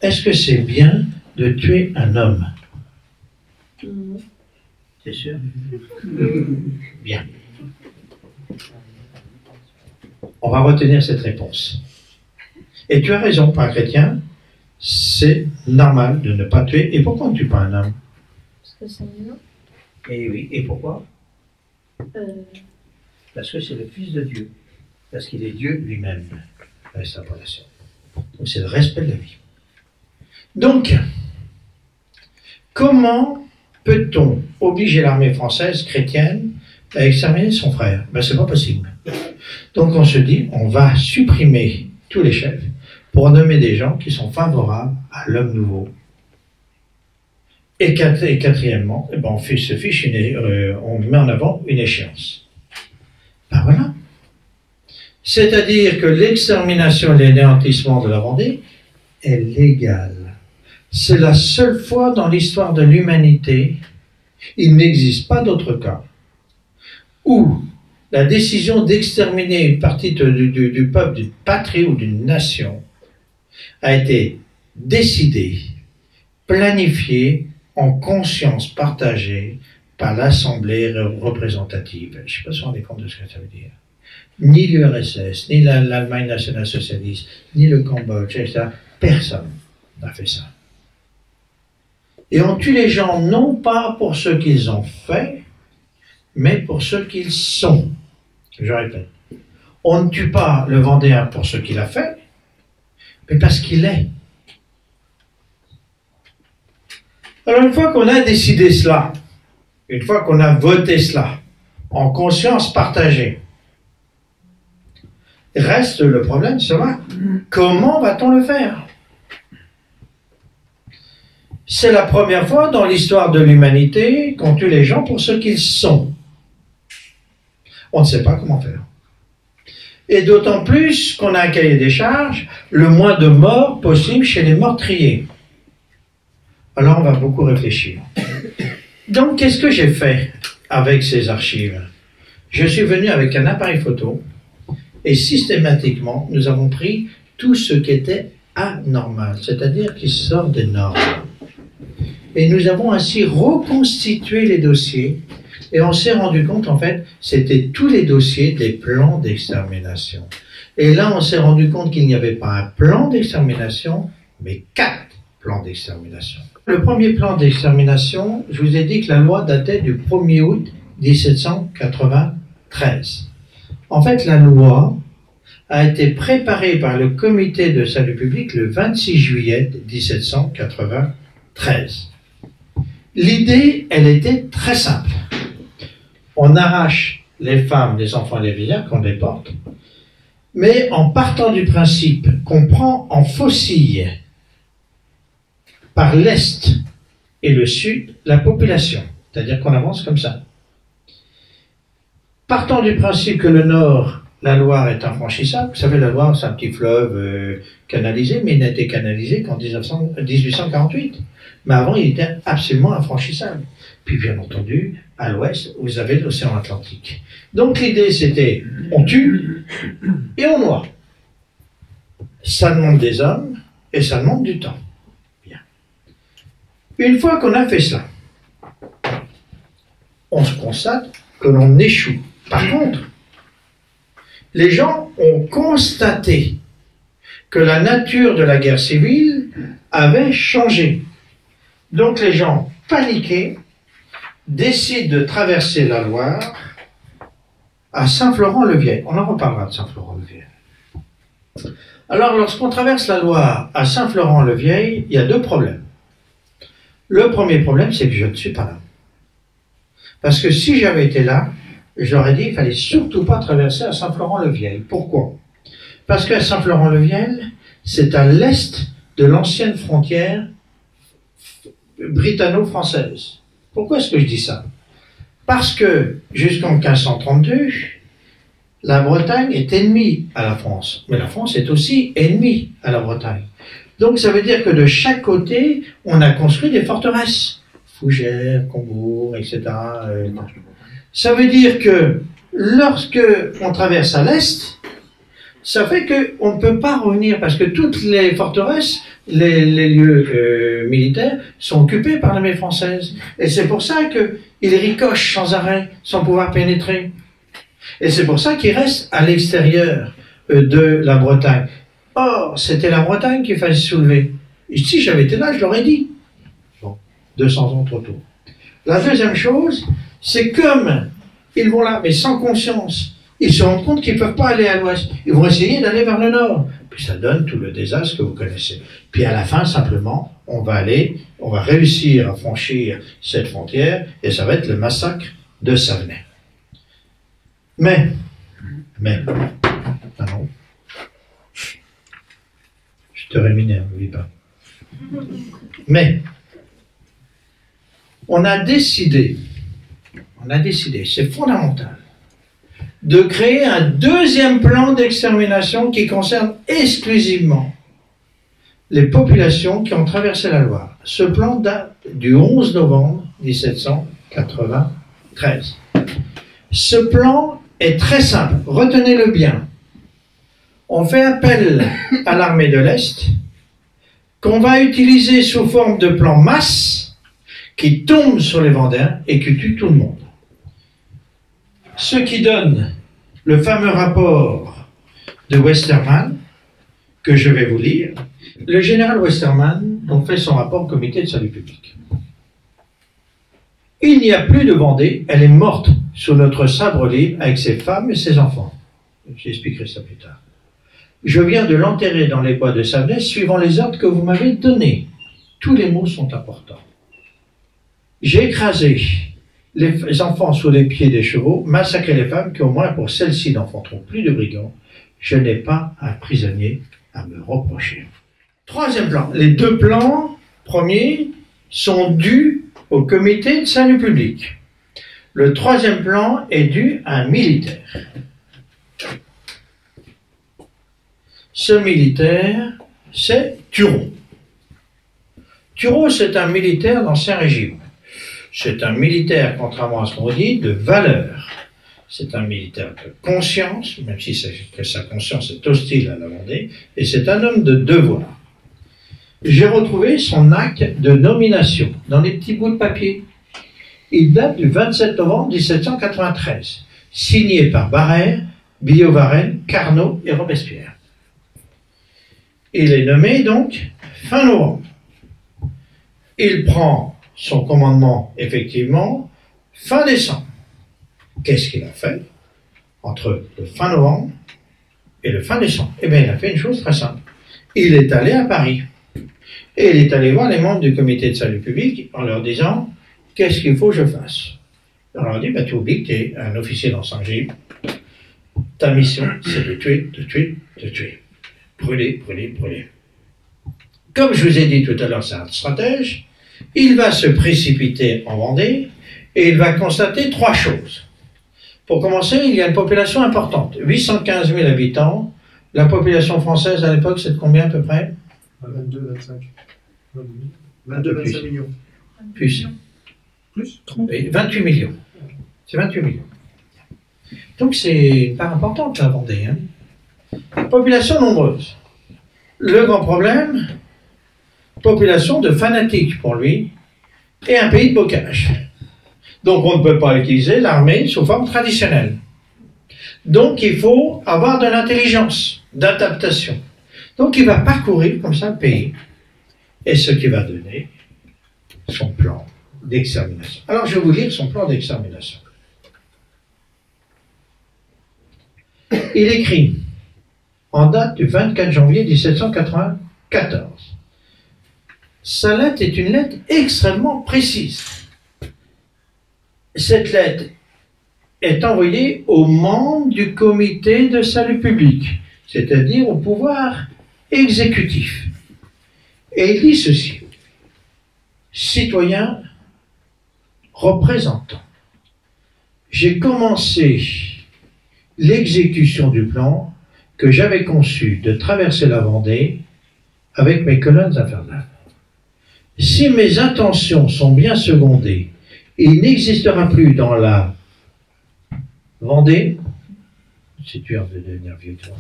Est-ce que c'est bien de tuer un homme? C'est sûr? Bien. On va retenir cette réponse. Et tu as raison, pour un chrétien, c'est normal de ne pas tuer. Et pourquoi on ne tue pas un homme? Parce que c'est humain. Et oui, et pourquoi? Parce que c'est le Fils de Dieu. Parce qu'il est Dieu lui-même. Donc c'est le respect de la vie. Donc, comment peut-on obliger l'armée française chrétienne à exterminer son frère? Ben, c'est pas possible. Donc on se dit, on va supprimer tous les chefs pour nommer des gens qui sont favorables à l'homme nouveau. Et quatrièmement, eh ben on met en avant une échéance. Ben voilà. C'est-à-dire que l'extermination et l'anéantissement de la Vendée est légale. C'est la seule fois dans l'histoire de l'humanité, il n'existe pas d'autre cas, où la décision d'exterminer une partie du peuple, d'une patrie ou d'une nation a été décidée, planifiée, en conscience partagée par l'Assemblée représentative. Je ne sais pas si vous vous rendez compte de ce que ça veut dire. Ni l'URSS, ni l'Allemagne nationale socialiste, ni le Cambodge, etc. Personne n'a fait ça. Et on tue les gens non pas pour ce qu'ils ont fait, mais pour ce qu'ils sont. Je répète. On ne tue pas le Vendéen pour ce qu'il a fait, mais parce qu'il est. Alors une fois qu'on a décidé cela, une fois qu'on a voté cela, en conscience partagée, reste le problème, c'est vrai. Comment va-t-on le faire? C'est la première fois dans l'histoire de l'humanité qu'on tue les gens pour ce qu'ils sont. On ne sait pas comment faire. Et d'autant plus qu'on a un cahier des charges, le moins de morts possible chez les meurtriers. Alors on va beaucoup réfléchir. Donc qu'est-ce que j'ai fait avec ces archives? Je suis venu avec un appareil photo et systématiquement nous avons pris tout ce qui était anormal, c'est-à-dire qui sort des normes. Et nous avons ainsi reconstitué les dossiers et on s'est rendu compte, en fait, c'était tous les dossiers des plans d'extermination. Et là, on s'est rendu compte qu'il n'y avait pas un plan d'extermination, mais 4 plans d'extermination. Le premier plan d'extermination, je vous ai dit que la loi datait du 1er août 1793. En fait, la loi a été préparée par le comité de salut public le 26 juillet 1793. L'idée, elle était très simple. On arrache les femmes, les enfants et les vieillards qu'on déporte, mais en partant du principe qu'on prend en faucille par l'Est et le Sud la population, c'est-à-dire qu'on avance comme ça. Partant du principe que le Nord, la Loire est infranchissable, vous savez, la Loire c'est un petit fleuve canalisé, mais il n'a été canalisé qu'en 1848. Mais avant, il était absolument infranchissable. Puis bien entendu, à l'ouest, vous avez l'océan Atlantique. Donc l'idée c'était, on tue et on noie. Ça demande des hommes et ça demande du temps. Bien. Une fois qu'on a fait cela, on se constate que l'on échoue. Par contre, les gens ont constaté que la nature de la guerre civile avait changé. Donc les gens paniqués décident de traverser la Loire à Saint-Florent-le-Vieil. On en reparlera de Saint-Florent-le-Vieil. Alors lorsqu'on traverse la Loire à Saint-Florent-le-Vieil, il y a 2 problèmes. Le premier problème, c'est que je ne suis pas là. Parce que si j'avais été là, j'aurais dit qu'il ne fallait surtout pas traverser à Saint-Florent-le-Viel. Pourquoi? Parce qu'à Saint-Florent-le-Viel, c'est à l'est de l'ancienne frontière britanno-française. Pourquoi est-ce que je dis ça? Parce que jusqu'en 1532, la Bretagne est ennemie à la France, mais la France est aussi ennemie à la Bretagne. Donc ça veut dire que de chaque côté, on a construit des forteresses. Fougères, Combourg, etc. Ça veut dire que lorsque on traverse à l'est, ça fait qu'on ne peut pas revenir parce que toutes les forteresses, les lieux militaires sont occupés par l'armée française. Et c'est pour ça qu'ils ricochent sans arrêt, sans pouvoir pénétrer. Et c'est pour ça qu'ils restent à l'extérieur de la Bretagne. Or, c'était la Bretagne qu'il fallait soulever. Et si j'avais été là, je l'aurais dit. Bon, 200 ans trop tôt. La deuxième chose, c'est comme ils vont là, mais sans conscience, ils se rendent compte qu'ils ne peuvent pas aller à l'ouest. Ils vont essayer d'aller vers le nord. Puis ça donne tout le désastre que vous connaissez. Puis à la fin, simplement, on va réussir à franchir cette frontière, et ça va être le massacre de Savenay. Mais, ah non, je te rémunère, n'oublie pas. Mais, on a décidé, c'est fondamental, de créer un deuxième plan d'extermination qui concerne exclusivement les populations qui ont traversé la Loire. Ce plan date du 11 novembre 1793. Ce plan est très simple, retenez-le bien. On fait appel à l'armée de l'Est, qu'on va utiliser sous forme de plan masse, qui tombe sur les Vendéens et qui tue tout le monde. Ce qui donne le fameux rapport de Westermann, que je vais vous lire. Le général Westermann donc fait son rapport au comité de salut public. Il n'y a plus de Vendée, elle est morte sous notre sabre libre avec ses femmes et ses enfants. J'expliquerai ça plus tard. Je viens de l'enterrer dans les bois de Savenay suivant les ordres que vous m'avez donnés. Tous les mots sont importants. J'ai écrasé les enfants sous les pieds des chevaux, massacré les femmes qui au moins pour celles-ci n'enfanteront plus de brigands. Je n'ai pas un prisonnier à me reprocher. Troisième plan. Les deux plans premiers sont dus au comité de salut public. Le troisième plan est dû à un militaire. Ce militaire, c'est Turreau. Turreau, c'est un militaire d'Ancien Régime. C'est un militaire, contrairement à ce qu'on dit, de valeur. C'est un militaire de conscience, même si sa conscience est hostile à la Vendée, et c'est un homme de devoir. J'ai retrouvé son acte de nomination dans les petits bouts de papier. Il date du 27 novembre 1793, signé par Barrère, Billaud-Varenne, Carnot et Robespierre. Il est nommé donc fin novembre. Il prend son commandement, effectivement, fin décembre. Qu'est-ce qu'il a fait entre le fin novembre et le fin décembre? Eh bien, il a fait une chose très simple. Il est allé à Paris. Et il est allé voir les membres du comité de salut public en leur disant « Qu'est-ce qu'il faut que je fasse ?» On leur dit « Tu oublies que tu es un officier d'Ancien Régime. Ta mission, c'est de tuer, de tuer, de tuer. Brûler, brûler, brûler. » Comme je vous ai dit tout à l'heure, c'est un stratège. Il va se précipiter en Vendée et il va constater trois choses. Pour commencer, il y a une population importante, 815 000 habitants. La population française à l'époque, c'est de combien à peu près? 22, 25. 22, 25 millions. Plus. Plus 28 millions. C'est 28 millions. Donc c'est une part importante, la Vendée. Hein. Population nombreuse. Le grand problème, population de fanatiques pour lui, et un pays de bocage. Donc on ne peut pas utiliser l'armée sous forme traditionnelle. Donc il faut avoir de l'intelligence, d'adaptation. Donc il va parcourir comme ça le pays, et ce qui va donner son plan d'extermination. Alors je vais vous lire son plan d'extermination. Il écrit, en date du 24 janvier 1794, sa lettre est une lettre extrêmement précise. Cette lettre est envoyé aux membres du comité de salut public, c'est-à-dire au pouvoir exécutif. Et il dit ceci: citoyens représentants, j'ai commencé l'exécution du plan que j'avais conçu de traverser la Vendée avec mes colonnes infernales. Si mes intentions sont bien secondées, il n'existera plus dans la Vendée, c'est dur de devenir vieux, toi,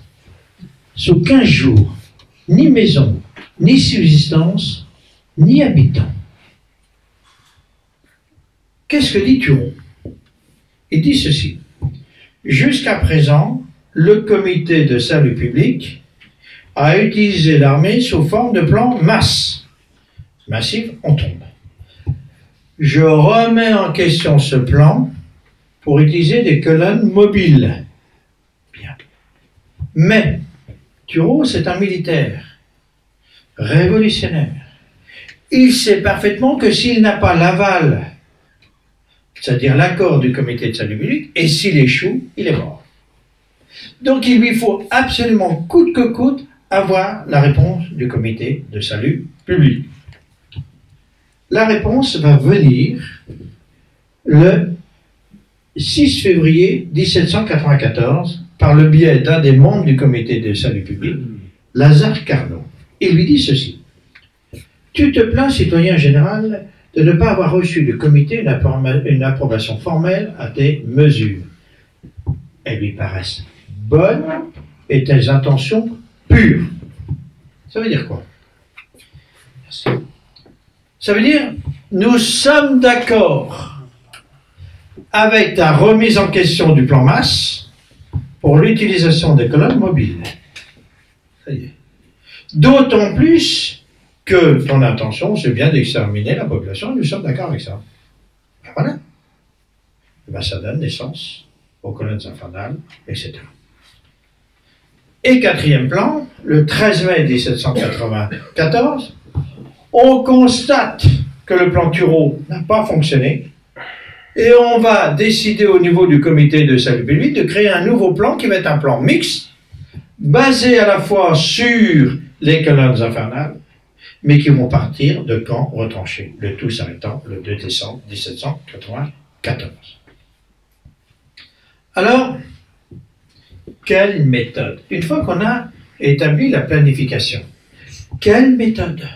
sous 15 jours, ni maison, ni subsistance, ni habitants. Qu'est-ce que dit Turreau? Il dit ceci: jusqu'à présent, le comité de salut public a utilisé l'armée sous forme de plan masse. Massif, on tombe. Je remets en question ce plan pour utiliser des colonnes mobiles. Bien. Mais, Turreau, c'est un militaire, révolutionnaire. Il sait parfaitement que s'il n'a pas l'aval, c'est-à-dire l'accord du comité de salut public, et s'il échoue, il est mort. Donc il lui faut absolument, coûte que coûte, avoir la réponse du comité de salut public. La réponse va venir le 6 février 1794 par le biais d'un des membres du comité de salut public, Lazare Carnot. Il lui dit ceci: tu te plains, citoyen général, de ne pas avoir reçu du comité une approbation formelle à tes mesures. Elles lui paraissent bonnes et tes intentions pures. Ça veut dire quoi? Ça veut dire, nous sommes d'accord avec ta remise en question du plan masse pour l'utilisation des colonnes mobiles. Ça y est. D'autant plus que ton intention, c'est bien d'exterminer la population, et nous sommes d'accord avec ça. Ben voilà. Ben ça donne naissance aux colonnes infernales, etc. Et quatrième plan, le 13 mai 1794, on constate que le plan Turreau n'a pas fonctionné, et on va décider au niveau du comité de salut public de créer un nouveau plan qui va être un plan mixte, basé à la fois sur les colonnes infernales, mais qui vont partir de camps retranchés, le tout s'arrêtant le 2 décembre 1794. Alors, quelle méthode? Une fois qu'on a établi la planification, quelle méthode?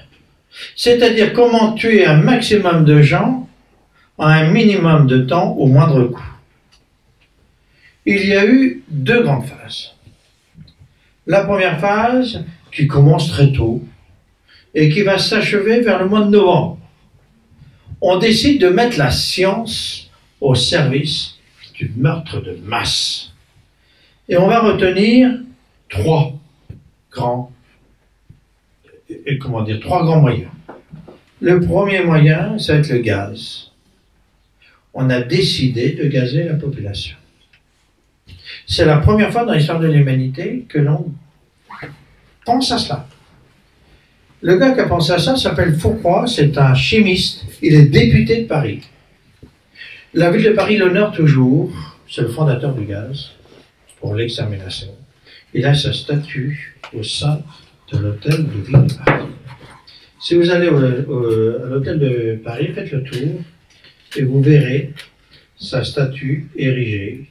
C'est-à-dire comment tuer un maximum de gens en un minimum de temps au moindre coût. Il y a eu deux grandes phases. La première phase, qui commence très tôt, et qui va s'achever vers le mois de novembre. On décide de mettre la science au service du meurtre de masse. Et on va retenir trois grands moyens. Le premier moyen, ça va être le gaz. On a décidé de gazer la population. C'est la première fois dans l'histoire de l'humanité que l'on pense à cela. Le gars qui a pensé à ça s'appelle Fourcroy, c'est un chimiste, il est député de Paris. La ville de Paris l'honore toujours, c'est le fondateur du gaz, pour l'extermination. Il a sa statue au sein de l'hôtel de ville de Paris. Si vous allez à l'hôtel de Paris, faites le tour, et vous verrez sa statue érigée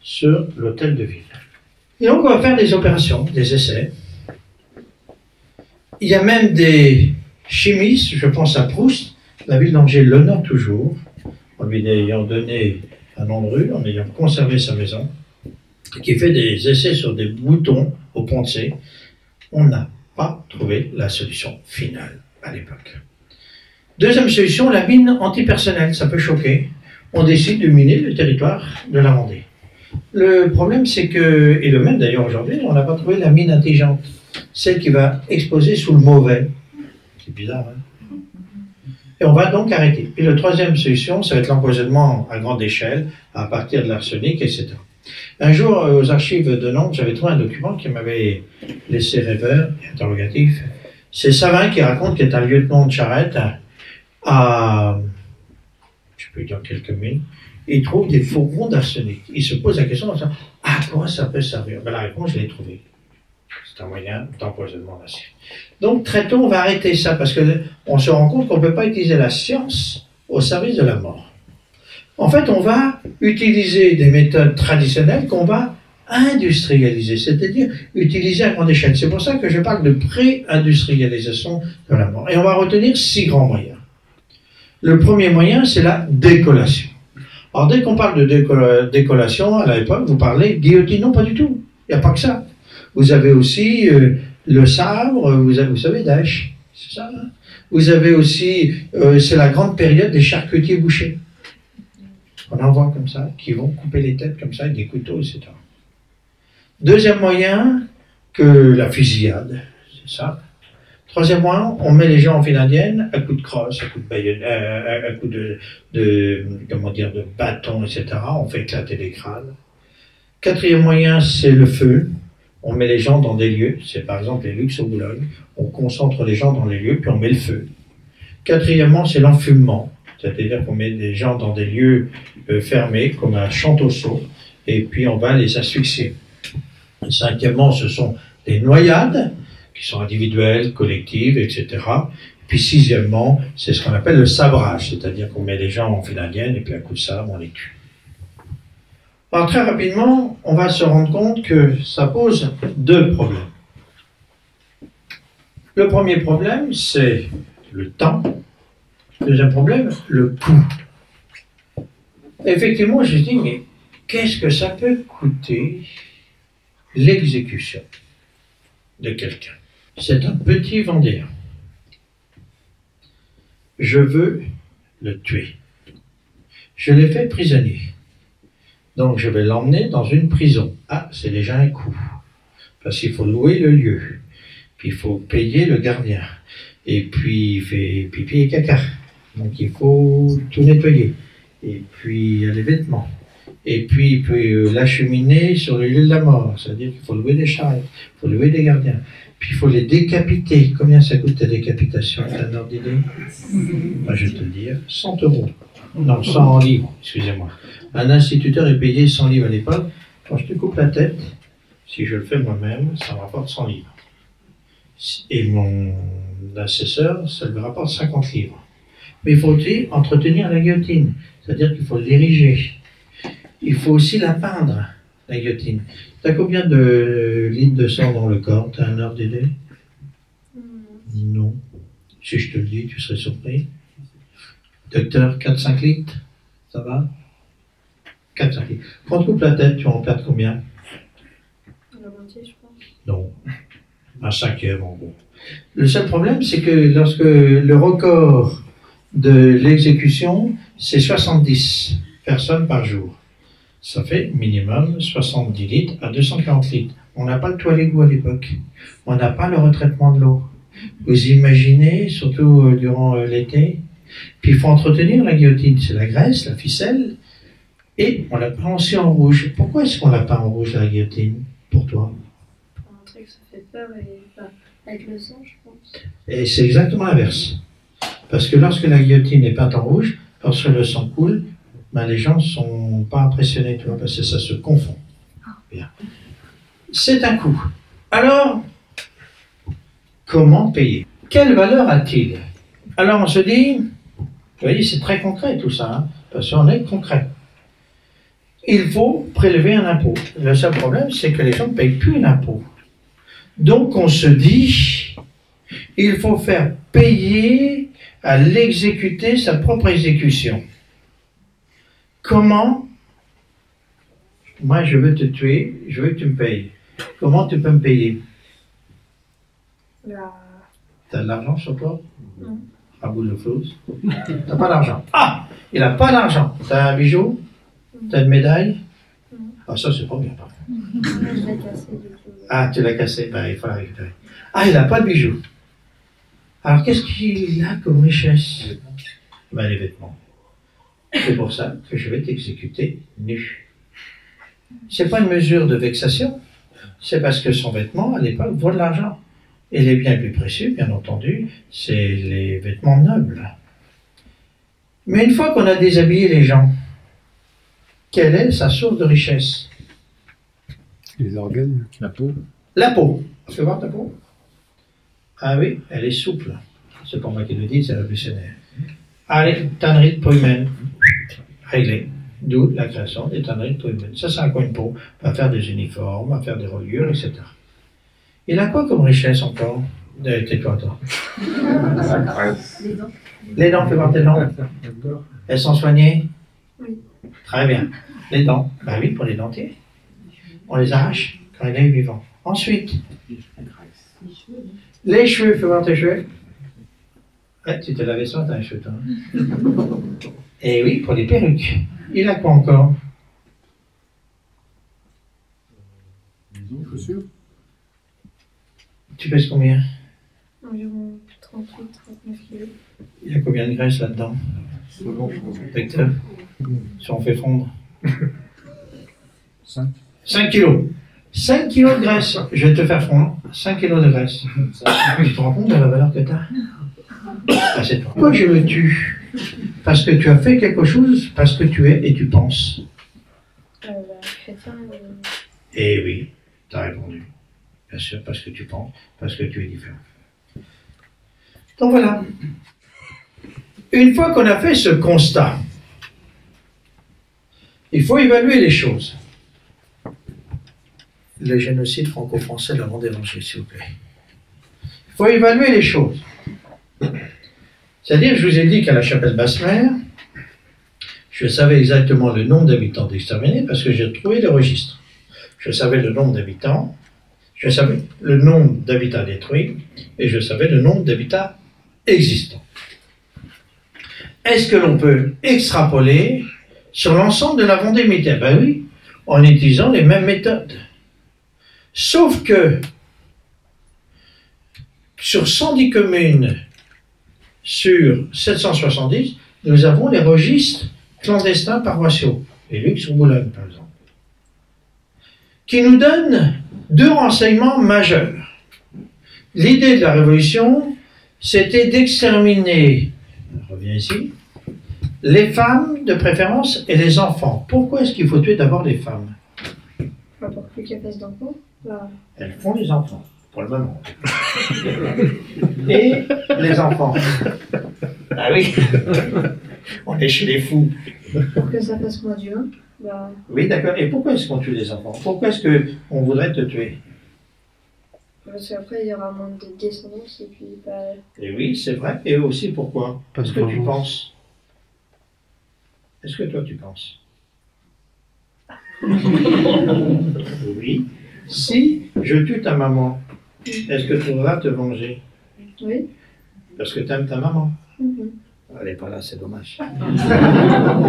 sur l'hôtel de ville. Et donc on va faire des opérations, des essais. Il y a même des chimistes, je pense à Proust, la ville d'Angers l'honore toujours, en lui ayant donné un nom de rue, en ayant conservé sa maison, qui fait des essais sur des boutons au pont de C. On n'a pas trouvé la solution finale à l'époque. Deuxième solution, la mine antipersonnelle, ça peut choquer. On décide de miner le territoire de la Vendée. Le problème, c'est que, et le même d'ailleurs aujourd'hui, on n'a pas trouvé la mine intelligente, celle qui va exploser sous le mauvais. C'est bizarre, hein? Et on va donc arrêter. Et la troisième solution, ça va être l'empoisonnement à grande échelle, à partir de l'arsenic, etc. Un jour, aux archives de Nantes, j'avais trouvé un document qui m'avait laissé rêveur, interrogatif. C'est Savin qui raconte qu'il est un lieutenant de charrette à, je peux dire quelques minutes, ils trouvent des fourgons d'arsenic. Ils se posent la question, à quoi ça peut servir? Ben, la réponse, je l'ai trouvée. C'est un moyen d'empoisonnement d'acier. Donc très tôt, on va arrêter ça, parce qu'on se rend compte qu'on ne peut pas utiliser la science au service de la mort. En fait, on va utiliser des méthodes traditionnelles qu'on va industrialiser, c'est-à-dire utiliser à grande échelle. C'est pour ça que je parle de pré-industrialisation de la mort. Et on va retenir 6 grands moyens. Le premier moyen, c'est la décollation. Alors, dès qu'on parle de décollation, à l'époque, vous parlez guillotine. Non, pas du tout. Il n'y a pas que ça. Vous avez aussi le sabre, vous savez, Daesh. C'est ça, hein? Vous avez aussi, c'est la grande période des charcutiers bouchers. On en voit comme ça, qui vont couper les têtes comme ça avec des couteaux, etc. Deuxième moyen, que la fusillade, c'est ça. Troisième moyen, on met les gens en file indienne à coups de crosse, à coups de baïonnette, à coups de bâton, etc. On fait éclater les crânes. Quatrième moyen, c'est le feu. On met les gens dans des lieux, c'est par exemple les luxes au Boulogne. On concentre les gens dans les lieux, puis on met le feu. Quatrièmement, c'est l'enfumement. C'est-à-dire qu'on met des gens dans des lieux fermés, comme un Chantosso, et puis on va les asphyxier. Cinquièmement, ce sont les noyades, qui sont individuelles, collectives, etc. Puis sixièmement, c'est ce qu'on appelle le sabrage, c'est-à-dire qu'on met les gens en file indienne, et puis à coup de sabre, on les tue. Alors très rapidement, on va se rendre compte que ça pose 2 problèmes. Le premier problème, c'est le temps. Deuxième problème, le coût. Effectivement, je dis, mais qu'est-ce que ça peut coûter l'exécution de quelqu'un? C'est un petit Vendéen. Je veux le tuer. Je l'ai fait prisonnier. Donc je vais l'emmener dans une prison. Ah, c'est déjà un coût. Parce qu'il faut louer le lieu. Puis il faut payer le gardien. Et puis il fait pipi et caca. Donc il faut tout nettoyer. Et puis il y a les vêtements. Et puis il peut l'acheminer sur le lieu de la mort. C'est-à-dire qu'il faut louer des charrettes. Il faut louer des gardiens. Puis il faut les décapiter. Combien ça coûte la décapitation? T'as un ordre d'idée? Ben, je vais te le dire. 100 €. Non, 100 livres, excusez-moi. Un instituteur est payé 100 livres à l'époque. Quand je te coupe la tête, si je le fais moi-même, ça me rapporte 100 livres. Et mon assesseur, ça lui rapporte 50 livres. Mais il faut aussi entretenir la guillotine, c'est-à-dire qu'il faut l'ériger. Il faut aussi la peindre, la guillotine. Tu as combien de litres de sang dans le corps? Tu as un ordre d'idée? Non. Si je te le dis, tu serais surpris. Docteur, 4-5 litres? Ça va? 4-5 litres. Quand tu coupes la tête, tu vas en perdre combien? La moitié, je pense. Non. Un 5e, en gros. Le seul problème, c'est que lorsque le record de l'exécution, c'est 70 personnes par jour. Ça fait minimum 70 litres à 240 litres. On n'a pas le toit à l'égout à l'époque. On n'a pas le retraitement de l'eau. Vous imaginez, surtout durant l'été, puis il faut entretenir la guillotine. C'est la graisse, la ficelle, et on la peint aussi en rouge. Pourquoi est-ce qu'on la peint en rouge, la guillotine, pour toi? Pour montrer que ça fait peur et enfin, avec le sang, je pense. Et c'est exactement l'inverse. Parce que lorsque la guillotine est peinte en rouge, lorsque le sang coule, ben les gens ne sont pas impressionnés, tu vois, parce que ça se confond. Bien. C'est un coût. Alors, comment payer? Quelle valeur a-t-il? Alors on se dit, vous voyez, c'est très concret tout ça, hein, parce qu'on est concret. Il faut prélever un impôt. Le seul problème, c'est que les gens ne payent plus l'impôt. Donc on se dit, il faut faire payer à l'exécuter sa propre exécution. Comment? Moi, je veux te tuer, je veux que tu me payes. Comment tu peux me payer? T'as de l'argent sur toi? Non. À bout de flous. T'as pas d'argent. Ah! Il n'a pas d'argent. T'as un bijou? T'as une médaille? Ah, ça, c'est pas bien, par contre. Je l'ai cassé du coup. Ah, tu l'as cassé. Ben, il faut la récupérer. Ah, il n'a pas de bijoux. Alors, qu'est-ce qu'il a comme richesse? Ben, les vêtements. C'est pour ça que je vais t'exécuter nu. C'est pas une mesure de vexation. C'est parce que son vêtement, à l'époque, vaut de l'argent. Et les biens les plus précieux, bien entendu, c'est les vêtements nobles. Mais une fois qu'on a déshabillé les gens, quelle est sa source de richesse? Les organes, la peau. La peau. Fais voir ta peau. Ah oui, elle est souple. C'est pas moi qui le dis, c'est la buissonnière. Allez, tannerie de peau humaine. Réglé. D'où la création des tanneries de peau humaine. Ça, c'est un coin de peau. On va faire des uniformes, on va faire des reliures, etc. Il a quoi comme richesse encore? Tais-toi, toi. Les dents. Les dents, fais voir tes dents. Elles sont soignées? Oui. Très bien. Les dents. Ben oui, pour les dentiers. On les arrache quand il est vivant. Ensuite, les cheveux, fais voir tes cheveux. Ouais, tu t'es lavé ça, t'as un cheveu, toi. Et oui, pour les perruques. Il a quoi encore? Les chaussures. Tu pèses combien? Environ 38-39 kilos. Il y a combien de graisse là-dedans? Vecteur. Si on fait fondre. 5 kilos. 5 kilos de graisse. Je vais te faire fondre 5 kilos de graisse. Tu te rends compte de la valeur que tu as? Ah, c'est toi. Pourquoi je le tue? Parce que tu as fait quelque chose, parce que tu es et tu penses. Chrétien. Eh oui, tu as répondu. Bien sûr, parce que tu penses, parce que tu es différent. Donc voilà. Une fois qu'on a fait ce constat, il faut évaluer les choses. Le génocide franco-français de la Vendée-Angers, s'il vous plaît. Il faut évaluer les choses. C'est-à-dire, je vous ai dit qu'à la Chapelle-Basse-Mer, je savais exactement le nombre d'habitants exterminés parce que j'ai trouvé les registres. Je savais le nombre d'habitants, je savais le nombre d'habitats détruits et je savais le nombre d'habitats existants. Est-ce que l'on peut extrapoler sur l'ensemble de la Vendée militaire? Ben oui, en utilisant les mêmes méthodes. Sauf que sur 110 communes sur 770, nous avons les registres clandestins paroissiaux, les Luxe-sur-Boulogne par exemple, qui nous donnent deux renseignements majeurs. L'idée de la Révolution, c'était d'exterminer, on revient ici, les femmes de préférence et les enfants. Pourquoi est-ce qu'il faut tuer d'abord les femmes? Pour plus qu'elles fassent d'enfants. Elles font les enfants, pour le moment. Et les enfants. Ah oui, on est chez les fous. Pour que ça fasse moins d'humains. Oui, d'accord. Et pourquoi est-ce qu'on tue les enfants? Pourquoi est-ce qu'on voudrait te tuer? Parce qu'après, il y aura moins de descendance et puis... Et oui, c'est vrai. Et aussi, pourquoi? Parce que tu penses. Est-ce que toi, tu penses? Oui. Si je tue ta maman, est-ce que tu voudras te venger? Oui. Parce que tu aimes ta maman. Mhm. Elle n'est pas là, c'est dommage.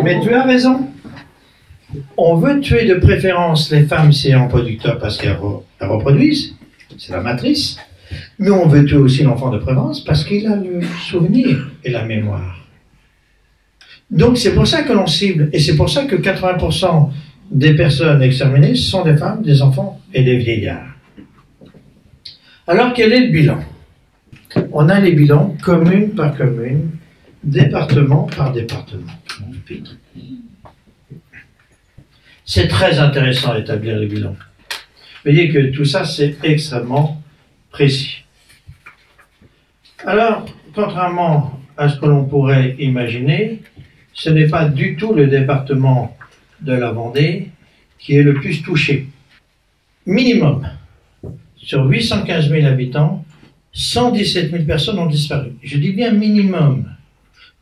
Mais tu as raison. On veut tuer de préférence les femmes si elles ont producteur parce qu'elles reproduisent. C'est la matrice. Mais on veut tuer aussi l'enfant de préférence parce qu'il a le souvenir et la mémoire. Donc c'est pour ça que l'on cible. Et c'est pour ça que 80% des personnes exterminées sont des femmes, des enfants et des vieillards. Alors quel est le bilan? On a les bilans commune par commune, département par département. C'est très intéressant d'établir les bilans. Vous voyez que tout ça, c'est extrêmement précis. Alors, contrairement à ce que l'on pourrait imaginer, ce n'est pas du tout le département de la Vendée qui est le plus touché. Minimum, sur 815 000 habitants, 117 000 personnes ont disparu. Je dis bien minimum,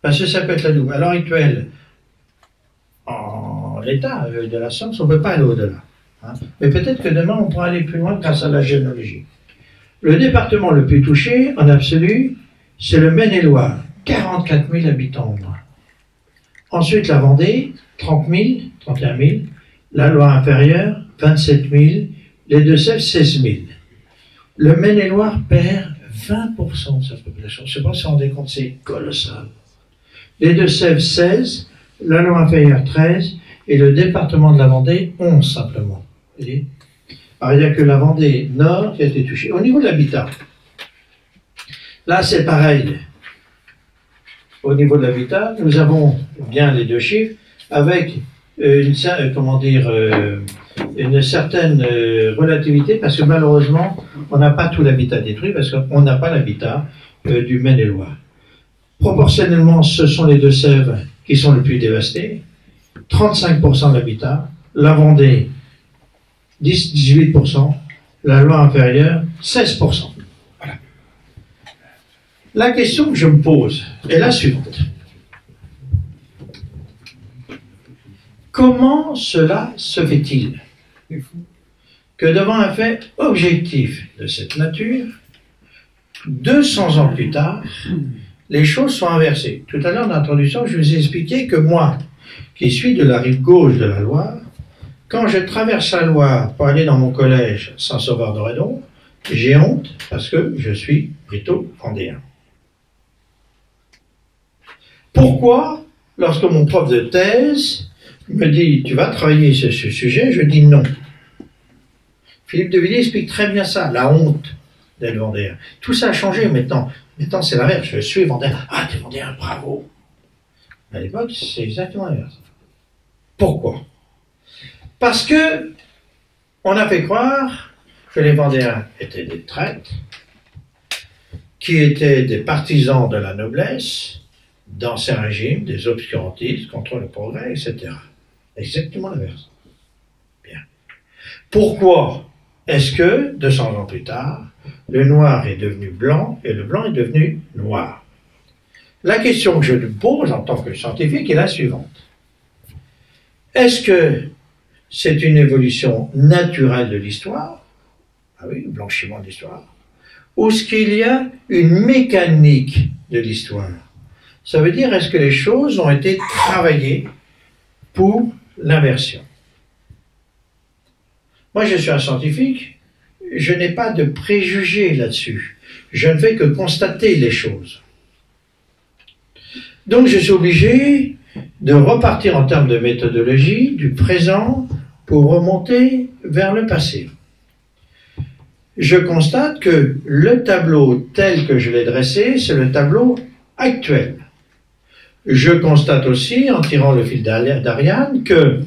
parce que ça peut être la double. À l'heure actuelle, en l'état de la science, on ne peut pas aller au-delà. Hein. Mais peut-être que demain, on pourra aller plus loin grâce à la généalogie. Le département le plus touché, en absolu, c'est le Maine-et-Loire, 44 000 habitants au moins. Ensuite, la Vendée, 30 000, 31 000. La Loire inférieure, 27 000. Les Deux-Sèvres, 16 000. Le Maine-et-Loire perd 20% de sa population. Je ne sais pas si on décompte, c'est colossal. Les Deux-Sèvres, 16. La Loire inférieure, 13. Et le département de la Vendée, 11 simplement. Vous voyez ? Alors, il n'y a que la Vendée Nord qui a été touchée. Au niveau de l'habitat, là, c'est pareil. Au niveau de l'habitat, nous avons bien les deux chiffres, avec comment dire, une certaine relativité, parce que malheureusement, on n'a pas tout l'habitat détruit, parce qu'on n'a pas l'habitat du Maine-et-Loire. Proportionnellement, ce sont les Deux-Sèvres qui sont le plus dévastés, 35% de l'habitat, la Vendée, 10-18%, la Loire inférieure, 16%. Voilà. La question que je me pose est la suivante. Comment cela se fait-il que devant un fait objectif de cette nature, 200 ans plus tard, les choses sont inversées? Tout à l'heure, dans l'introduction, je vous ai expliqué que moi, qui suis de la rive gauche de la Loire, quand je traverse la Loire pour aller dans mon collège Saint-Sauveur-d'Oredon, j'ai honte parce que je suis brito-vendéen. Pourquoi, lorsque mon prof de thèse me dit « tu vas travailler sur ce sujet », je dis non. Philippe de Villiers explique très bien ça, la honte d'être vendéen. Tout ça a changé maintenant. Maintenant, c'est l'inverse. Je suis vendéen. Ah, t'es vendéen, bravo. À l'époque, c'est exactement l'inverse. Pourquoi? Parce que on a fait croire que les Vendéens étaient des traîtres, qui étaient des partisans de la noblesse, d'anciens régimes, des obscurantistes contre le progrès, etc. Exactement l'inverse. Bien. Pourquoi est-ce que, 200 ans plus tard, le noir est devenu blanc et le blanc est devenu noir? La question que je me pose en tant que scientifique est la suivante. Est-ce que c'est une évolution naturelle de l'histoire? Ah oui, le blanchiment de l'histoire. Ou est-ce qu'il y a une mécanique de l'histoire? Ça veut dire, est-ce que les choses ont été travaillées pour l'inversion? Moi, je suis un scientifique, je n'ai pas de préjugés là-dessus. Je ne fais que constater les choses. Donc, je suis obligé de repartir en termes de méthodologie du présent pour remonter vers le passé. Je constate que le tableau tel que je l'ai dressé, c'est le tableau actuel. Je constate aussi, en tirant le fil d'Ariane, que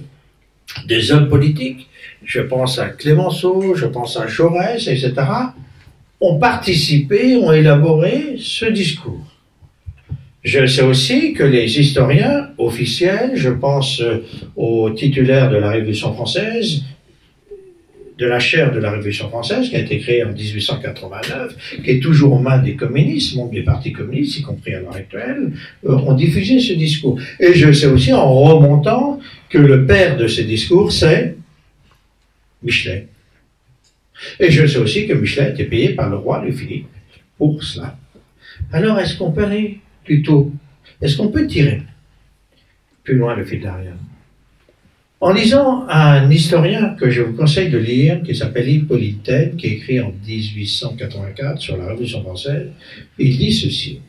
des hommes politiques, je pense à Clémenceau, je pense à Jaurès, etc., ont participé, ont élaboré ce discours. Je sais aussi que les historiens officiels, je pense aux titulaires de la Révolution française, de la chaire de la Révolution française, qui a été créée en 1889, qui est toujours aux mains des communistes, membres du Parti communiste, y compris à l'heure actuelle, ont diffusé ce discours. Et je sais aussi, en remontant, que le père de ce discours, c'est Michelet. Et je sais aussi que Michelet a été payé par le roi Louis-Philippe pour cela. Alors, est-ce qu'on peut aller plutôt, est-ce qu'on peut tirer plus loin le fil d'Ariane? En lisant un historien que je vous conseille de lire, qui s'appelle Hippolyte Taine, qui a écrit en 1884 sur la Révolution française, il dit ceci.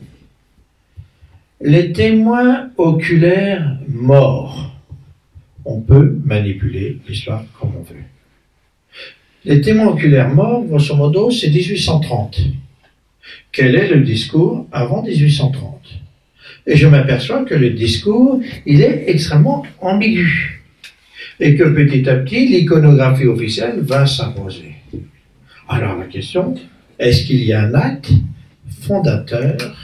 Les témoins oculaires morts. On peut manipuler l'histoire comme on veut. Les témoins oculaires morts, grosso modo, c'est 1830. Quel est le discours avant 1830? Et je m'aperçois que le discours, il est extrêmement ambigu. Et que petit à petit, l'iconographie officielle va s'imposer. Alors la question, est-ce qu'il y a un acte fondateur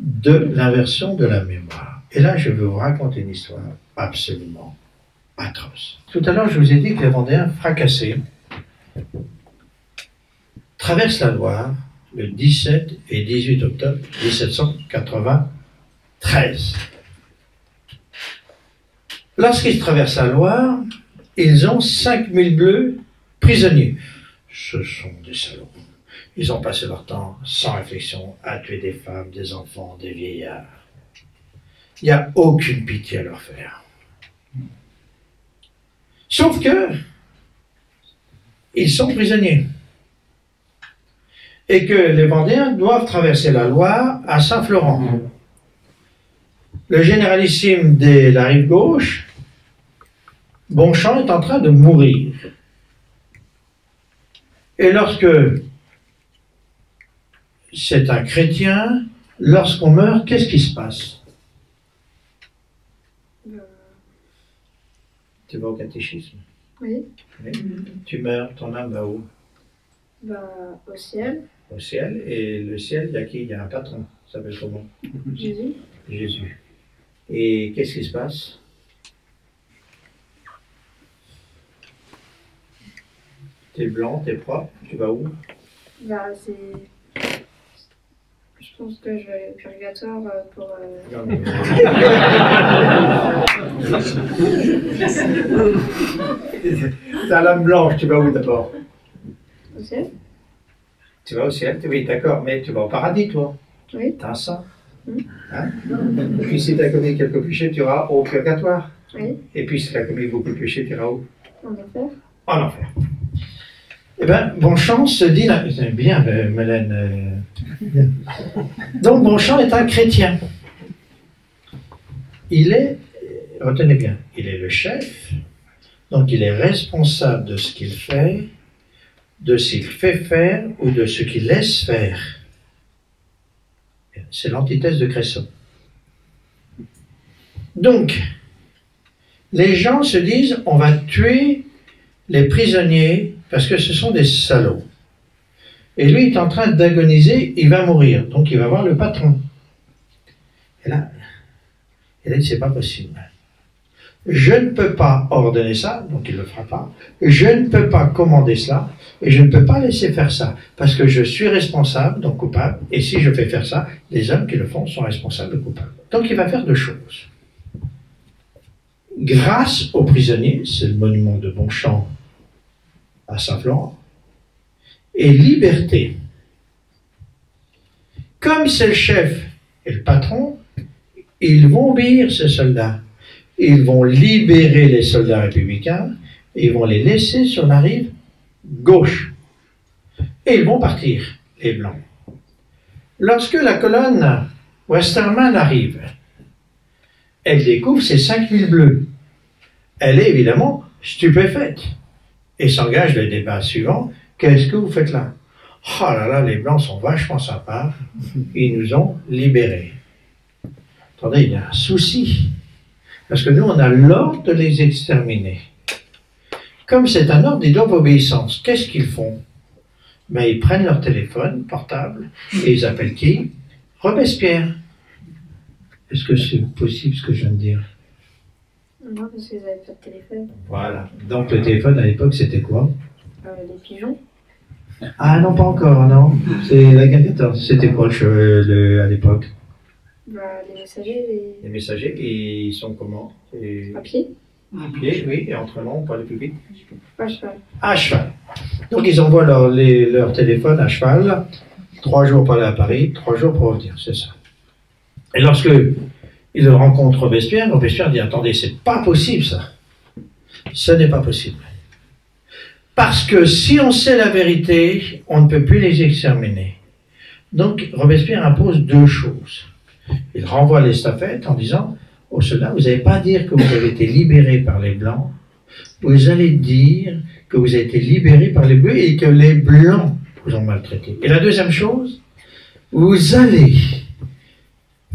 de l'inversion de la mémoire? Et là, je vais vous raconter une histoire absolument atroce. Tout à l'heure, je vous ai dit que les Vendéens fracassés traversent la Loire le 17 et 18 octobre 1793. Lorsqu'ils traversent la Loire, ils ont 5000 bleus prisonniers. Ce sont des salauds. Ils ont passé leur temps, sans réflexion, à tuer des femmes, des enfants, des vieillards. Il n'y a aucune pitié à leur faire. Sauf que, ils sont prisonniers. Et que les Vendéens doivent traverser la Loire à Saint-Florent. Le généralissime de la rive gauche, Bonchamp, est en train de mourir. Et lorsque c'est un chrétien, lorsqu'on meurt, qu'est-ce qui se passe? Tu vas au catéchisme? Oui. Oui. Tu meurs, ton âme va où? Bah, au ciel. Au ciel. Et le ciel, il y a qui? Il y a un patron. Ça s'appelle comment? Jésus. Jésus. Et qu'est-ce qui se passe? T'es blanc, t'es propre, tu vas où? Bah, c'est... Je pense que je vais aller au purgatoire pour... Non, mais- T'as l'âme blanche, tu vas où d'abord? Au ciel. Tu vas au ciel, oui, d'accord, mais tu vas au paradis, toi. Oui. T'as un saint. Mm. Hein? Et puis si tu as commis quelques péchés, tu iras au purgatoire. Oui. Et puis si tu as commis beaucoup de péchés, tu iras où? En enfer. En enfer. Eh bien, Bonchamp se dit... C'est bien, Mélène. Bien. Donc, Bonchamp est un chrétien. Il est, retenez bien, il est le chef, donc il est responsable de ce qu'il fait, de ce qu'il fait faire ou de ce qu'il laisse faire. C'est l'antithèse de Cresson. Donc, les gens se disent, on va tuer les prisonniers parce que ce sont des salauds. Et lui est en train d'agoniser, il va mourir, donc il va voir le patron. Et là, il dit, c'est pas possible. Je ne peux pas ordonner ça, donc il ne le fera pas. Je ne peux pas commander cela, et je ne peux pas laisser faire ça, parce que je suis responsable, donc coupable, et si je fais faire ça, les hommes qui le font sont responsables et coupables. Donc il va faire deux choses. Grâce aux prisonniers, c'est le monument de Bonchamp à Saint-Florent, et liberté. Comme c'est le chef et le patron, ils vont obéir ces soldats. Ils vont libérer les soldats républicains et ils vont les laisser sur la rive gauche. Et ils vont partir, les blancs. Lorsque la colonne Westermann arrive, elle découvre ces 5000 bleus. Elle est évidemment stupéfaite et s'engage le débat suivant. Qu'est-ce que vous faites là? Oh là là, les blancs sont vachement sympas. Ils nous ont libérés. Attendez, il y a un souci. Parce que nous, on a l'ordre de les exterminer. Comme c'est un ordre, ils doivent obéissance. Qu'est-ce qu'ils font? Ben, ils prennent leur téléphone portable et ils appellent qui? Robespierre. Est-ce que c'est possible ce que je viens de dire? Non, parce qu'ils n'avaient pas de téléphone. Voilà. Donc le téléphone à l'époque, c'était quoi? Les pigeons. Ah non, pas encore, non. C'est la guerre 14. C'était quoi à l'époque? Bah, les messagers, Les messagers, ils sont comment? à pied. À pied, oui, et entre nous, on peut aller plus vite. À cheval. À cheval. Donc ils envoient leur téléphone à cheval, 3 jours pour aller à Paris, 3 jours pour revenir, c'est ça. Et lorsque il rencontre Robespierre, Robespierre dit, attendez, c'est pas possible ça. Ce n'est pas possible. Parce que si on sait la vérité, on ne peut plus les exterminer. Donc Robespierre impose deux choses. Il renvoie l'estafette en disant aux soldats, vous n'allez pas dire que vous avez été libérés par les Blancs, vous allez dire que vous avez été libérés par les Bleus et que les Blancs vous ont maltraité. Et la deuxième chose, vous allez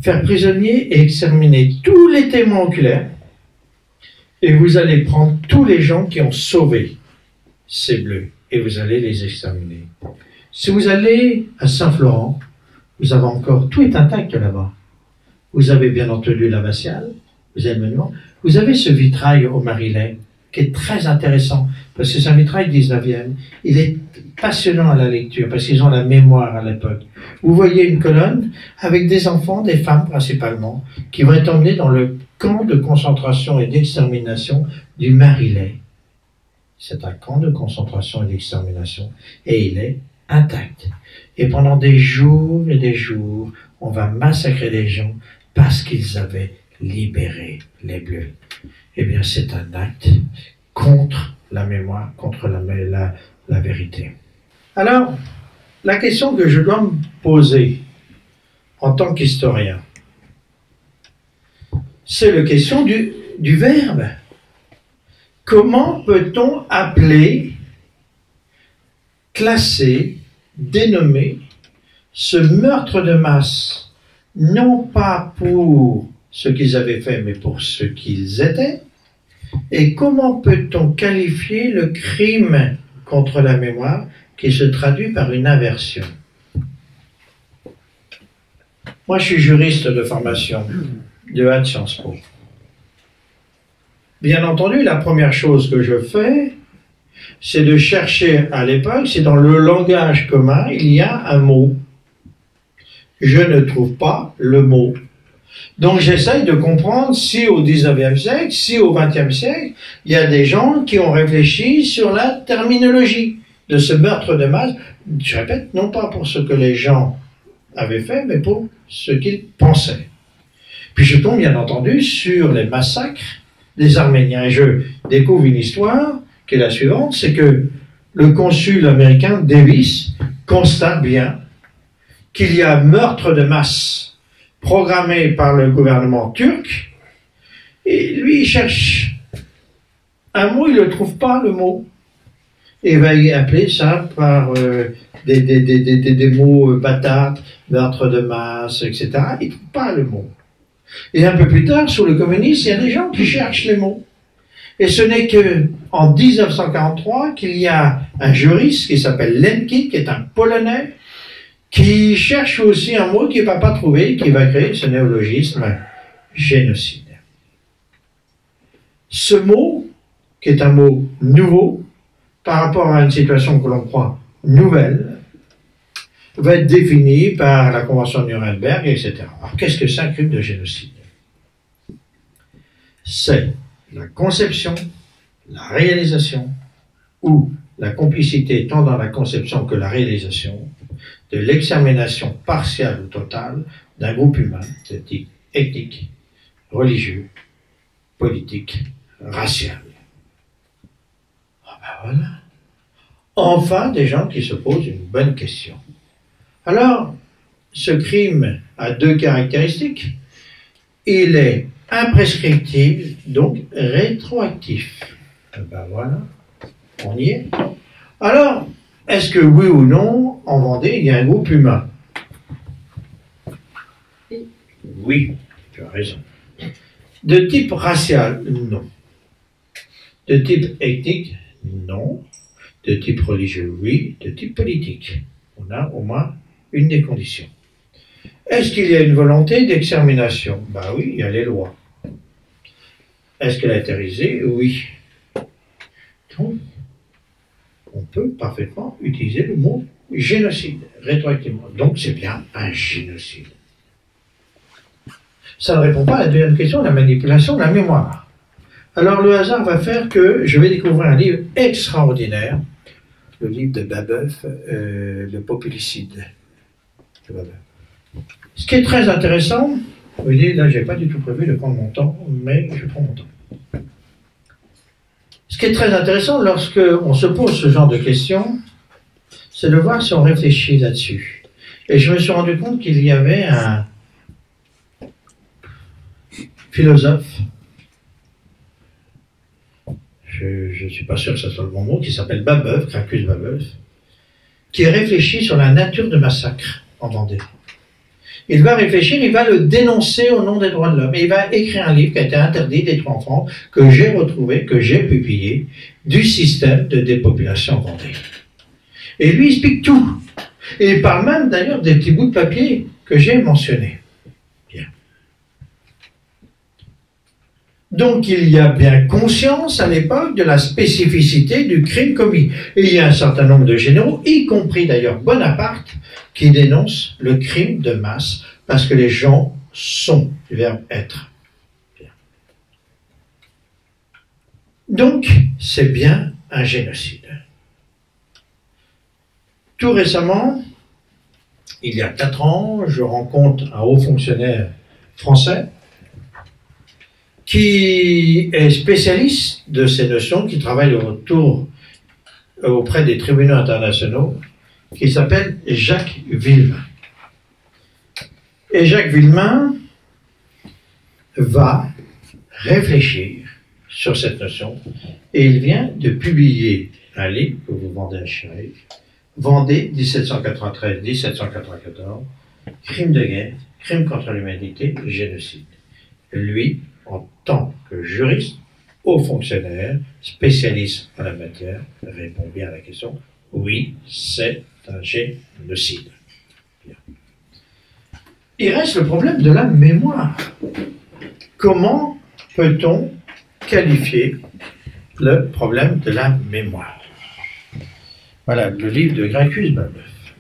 faire prisonnier et exterminer tous les témoins oculaires et vous allez prendre tous les gens qui ont sauvé ces Bleus et vous allez les exterminer. Si vous allez à Saint-Florent, vous avez encore, tout est intact là-bas. Vous avez bien entendu l'abbatiale, vous avez le monument, vous avez ce vitrail au Marilyn, qui est très intéressant, parce que c'est un vitrail 19e. Il est passionnant à la lecture, parce qu'ils ont la mémoire à l'époque. Vous voyez une colonne avec des enfants, des femmes principalement, qui vont être emmenés dans le camp de concentration et d'extermination du Marilyn. C'est un camp de concentration et d'extermination, et il est intact. Et pendant des jours et des jours, on va massacrer les gens parce qu'ils avaient libéré les Bleus. Eh bien, c'est un acte contre la mémoire, contre la vérité. Alors, la question que je dois me poser en tant qu'historien, c'est la question du verbe. Comment peut-on appeler, classer, dénommer ce meurtre de masse, non pas pour ce qu'ils avaient fait, mais pour ce qu'ils étaient, Et comment peut-on qualifier le crime contre la mémoire qui se traduit par une inversion? Moi, je suis juriste de formation, de Sciences Po. Bien entendu, la première chose que je fais, c'est de chercher à l'époque, c'est dans le langage commun, il y a un mot. Je ne trouve pas le mot. Donc j'essaye de comprendre si au 19e siècle, si au 20e siècle, il y a des gens qui ont réfléchi sur la terminologie de ce meurtre de masse. Je répète, non pas pour ce que les gens avaient fait, mais pour ce qu'ils pensaient. Puis je tombe bien entendu sur les massacres des Arméniens. Et je découvre une histoire qui est la suivante, c'est que le consul américain Davis constate bien qu'il y a meurtre de masse programmé par le gouvernement turc, et lui il cherche un mot, il ne trouve pas le mot. Et il va y appeler ça par des mots bâtards, meurtre de masse, etc. Il ne trouve pas le mot. Et un peu plus tard, sous le communisme, il y a des gens qui cherchent les mots. Et ce n'est qu'en 1943 qu'il y a un juriste qui s'appelle Lemkin, qui est un Polonais, qui cherche aussi un mot qu'il ne va pas trouver, qui va créer ce néologisme génocide. Ce mot, qui est un mot nouveau, par rapport à une situation que l'on croit nouvelle, va être défini par la Convention de Nuremberg, etc. Alors, qu'est-ce que c'est un crime de génocide? C'est la conception, la réalisation, ou la complicité tant dans la conception que la réalisation, de l'extermination partielle ou totale d'un groupe humain de type ethnique, religieux, politique, racial. Ah ben voilà. Enfin, des gens qui se posent une bonne question. Alors, ce crime a deux caractéristiques. Il est imprescriptible, donc rétroactif. Ah ben voilà, on y est. Alors, est-ce que oui ou non, en Vendée, il y a un groupe humain? Oui, tu as raison. De type racial, non. De type ethnique, non. De type religieux, oui. De type politique, on a au moins une des conditions. Est-ce qu'il y a une volonté d'extermination? Ben oui, il y a les lois. Est-ce qu'elle a été réalisée? Oui. Donc, on peut parfaitement utiliser le mot génocide, rétroactivement. Donc c'est bien un génocide. Ça ne répond pas à la deuxième question, la manipulation de la mémoire. Alors le hasard va faire que je vais découvrir un livre extraordinaire, le livre de Babeuf, Le populicide. De Babeuf. Ce qui est très intéressant, vous voyez, là j'ai pas du tout prévu de prendre mon temps, mais je prends mon temps. Ce qui est très intéressant lorsque on se pose ce genre de questions, c'est de voir si on réfléchit là-dessus. Et je me suis rendu compte qu'il y avait un philosophe, je ne suis pas sûr que ce soit le bon mot, qui s'appelle Babeuf, Gracchus Babeuf, qui réfléchit sur la nature de massacre en Vendée. Il va réfléchir, il va le dénoncer au nom des droits de l'homme. Et il va écrire un livre qui a été interdit des trois enfants, que j'ai retrouvé, que j'ai publié, du système de dépopulation en Vendée. Et lui explique tout. Et il parle même d'ailleurs des petits bouts de papier que j'ai mentionnés. Bien. Donc il y a bien conscience à l'époque de la spécificité du crime commis. Et il y a un certain nombre de généraux, y compris d'ailleurs Bonaparte, qui dénoncent le crime de masse parce que les gens sont du verbe être. Bien. Donc c'est bien un génocide. Tout récemment, il y a 4 ans, je rencontre un haut fonctionnaire français qui est spécialiste de ces notions, qui travaille auprès des tribunaux internationaux, qui s'appelle Jacques Villemain. Et Jacques Villemain va réfléchir sur cette notion, et il vient de publier un livre que vous vendez à Chérif, Vendée 1793-1794, crime de guerre, crime contre l'humanité, génocide. Lui, en tant que juriste, haut fonctionnaire, spécialiste en la matière, répond bien à la question. Oui, c'est un génocide. Bien. Il reste le problème de la mémoire. Comment peut-on qualifier le problème de la mémoire? Voilà le livre de Gracchus Babeuf.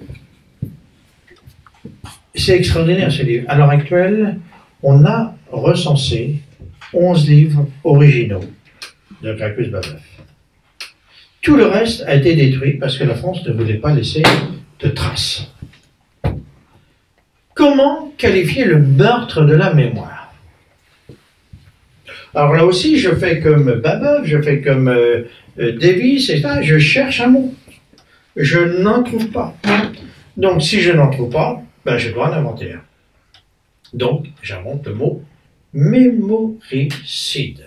C'est extraordinaire ce livre. À l'heure actuelle, on a recensé 11 livres originaux de Gracchus Babeuf. Tout le reste a été détruit parce que la France ne voulait pas laisser de traces. Comment qualifier le meurtre de la mémoire? Alors là aussi, je fais comme Babeuf, je fais comme Davis, etc. Je cherche un mot. Je n'en trouve pas. Donc, si je n'en trouve pas, ben, je dois en inventer un. Donc, j'invente le mot mémoricide.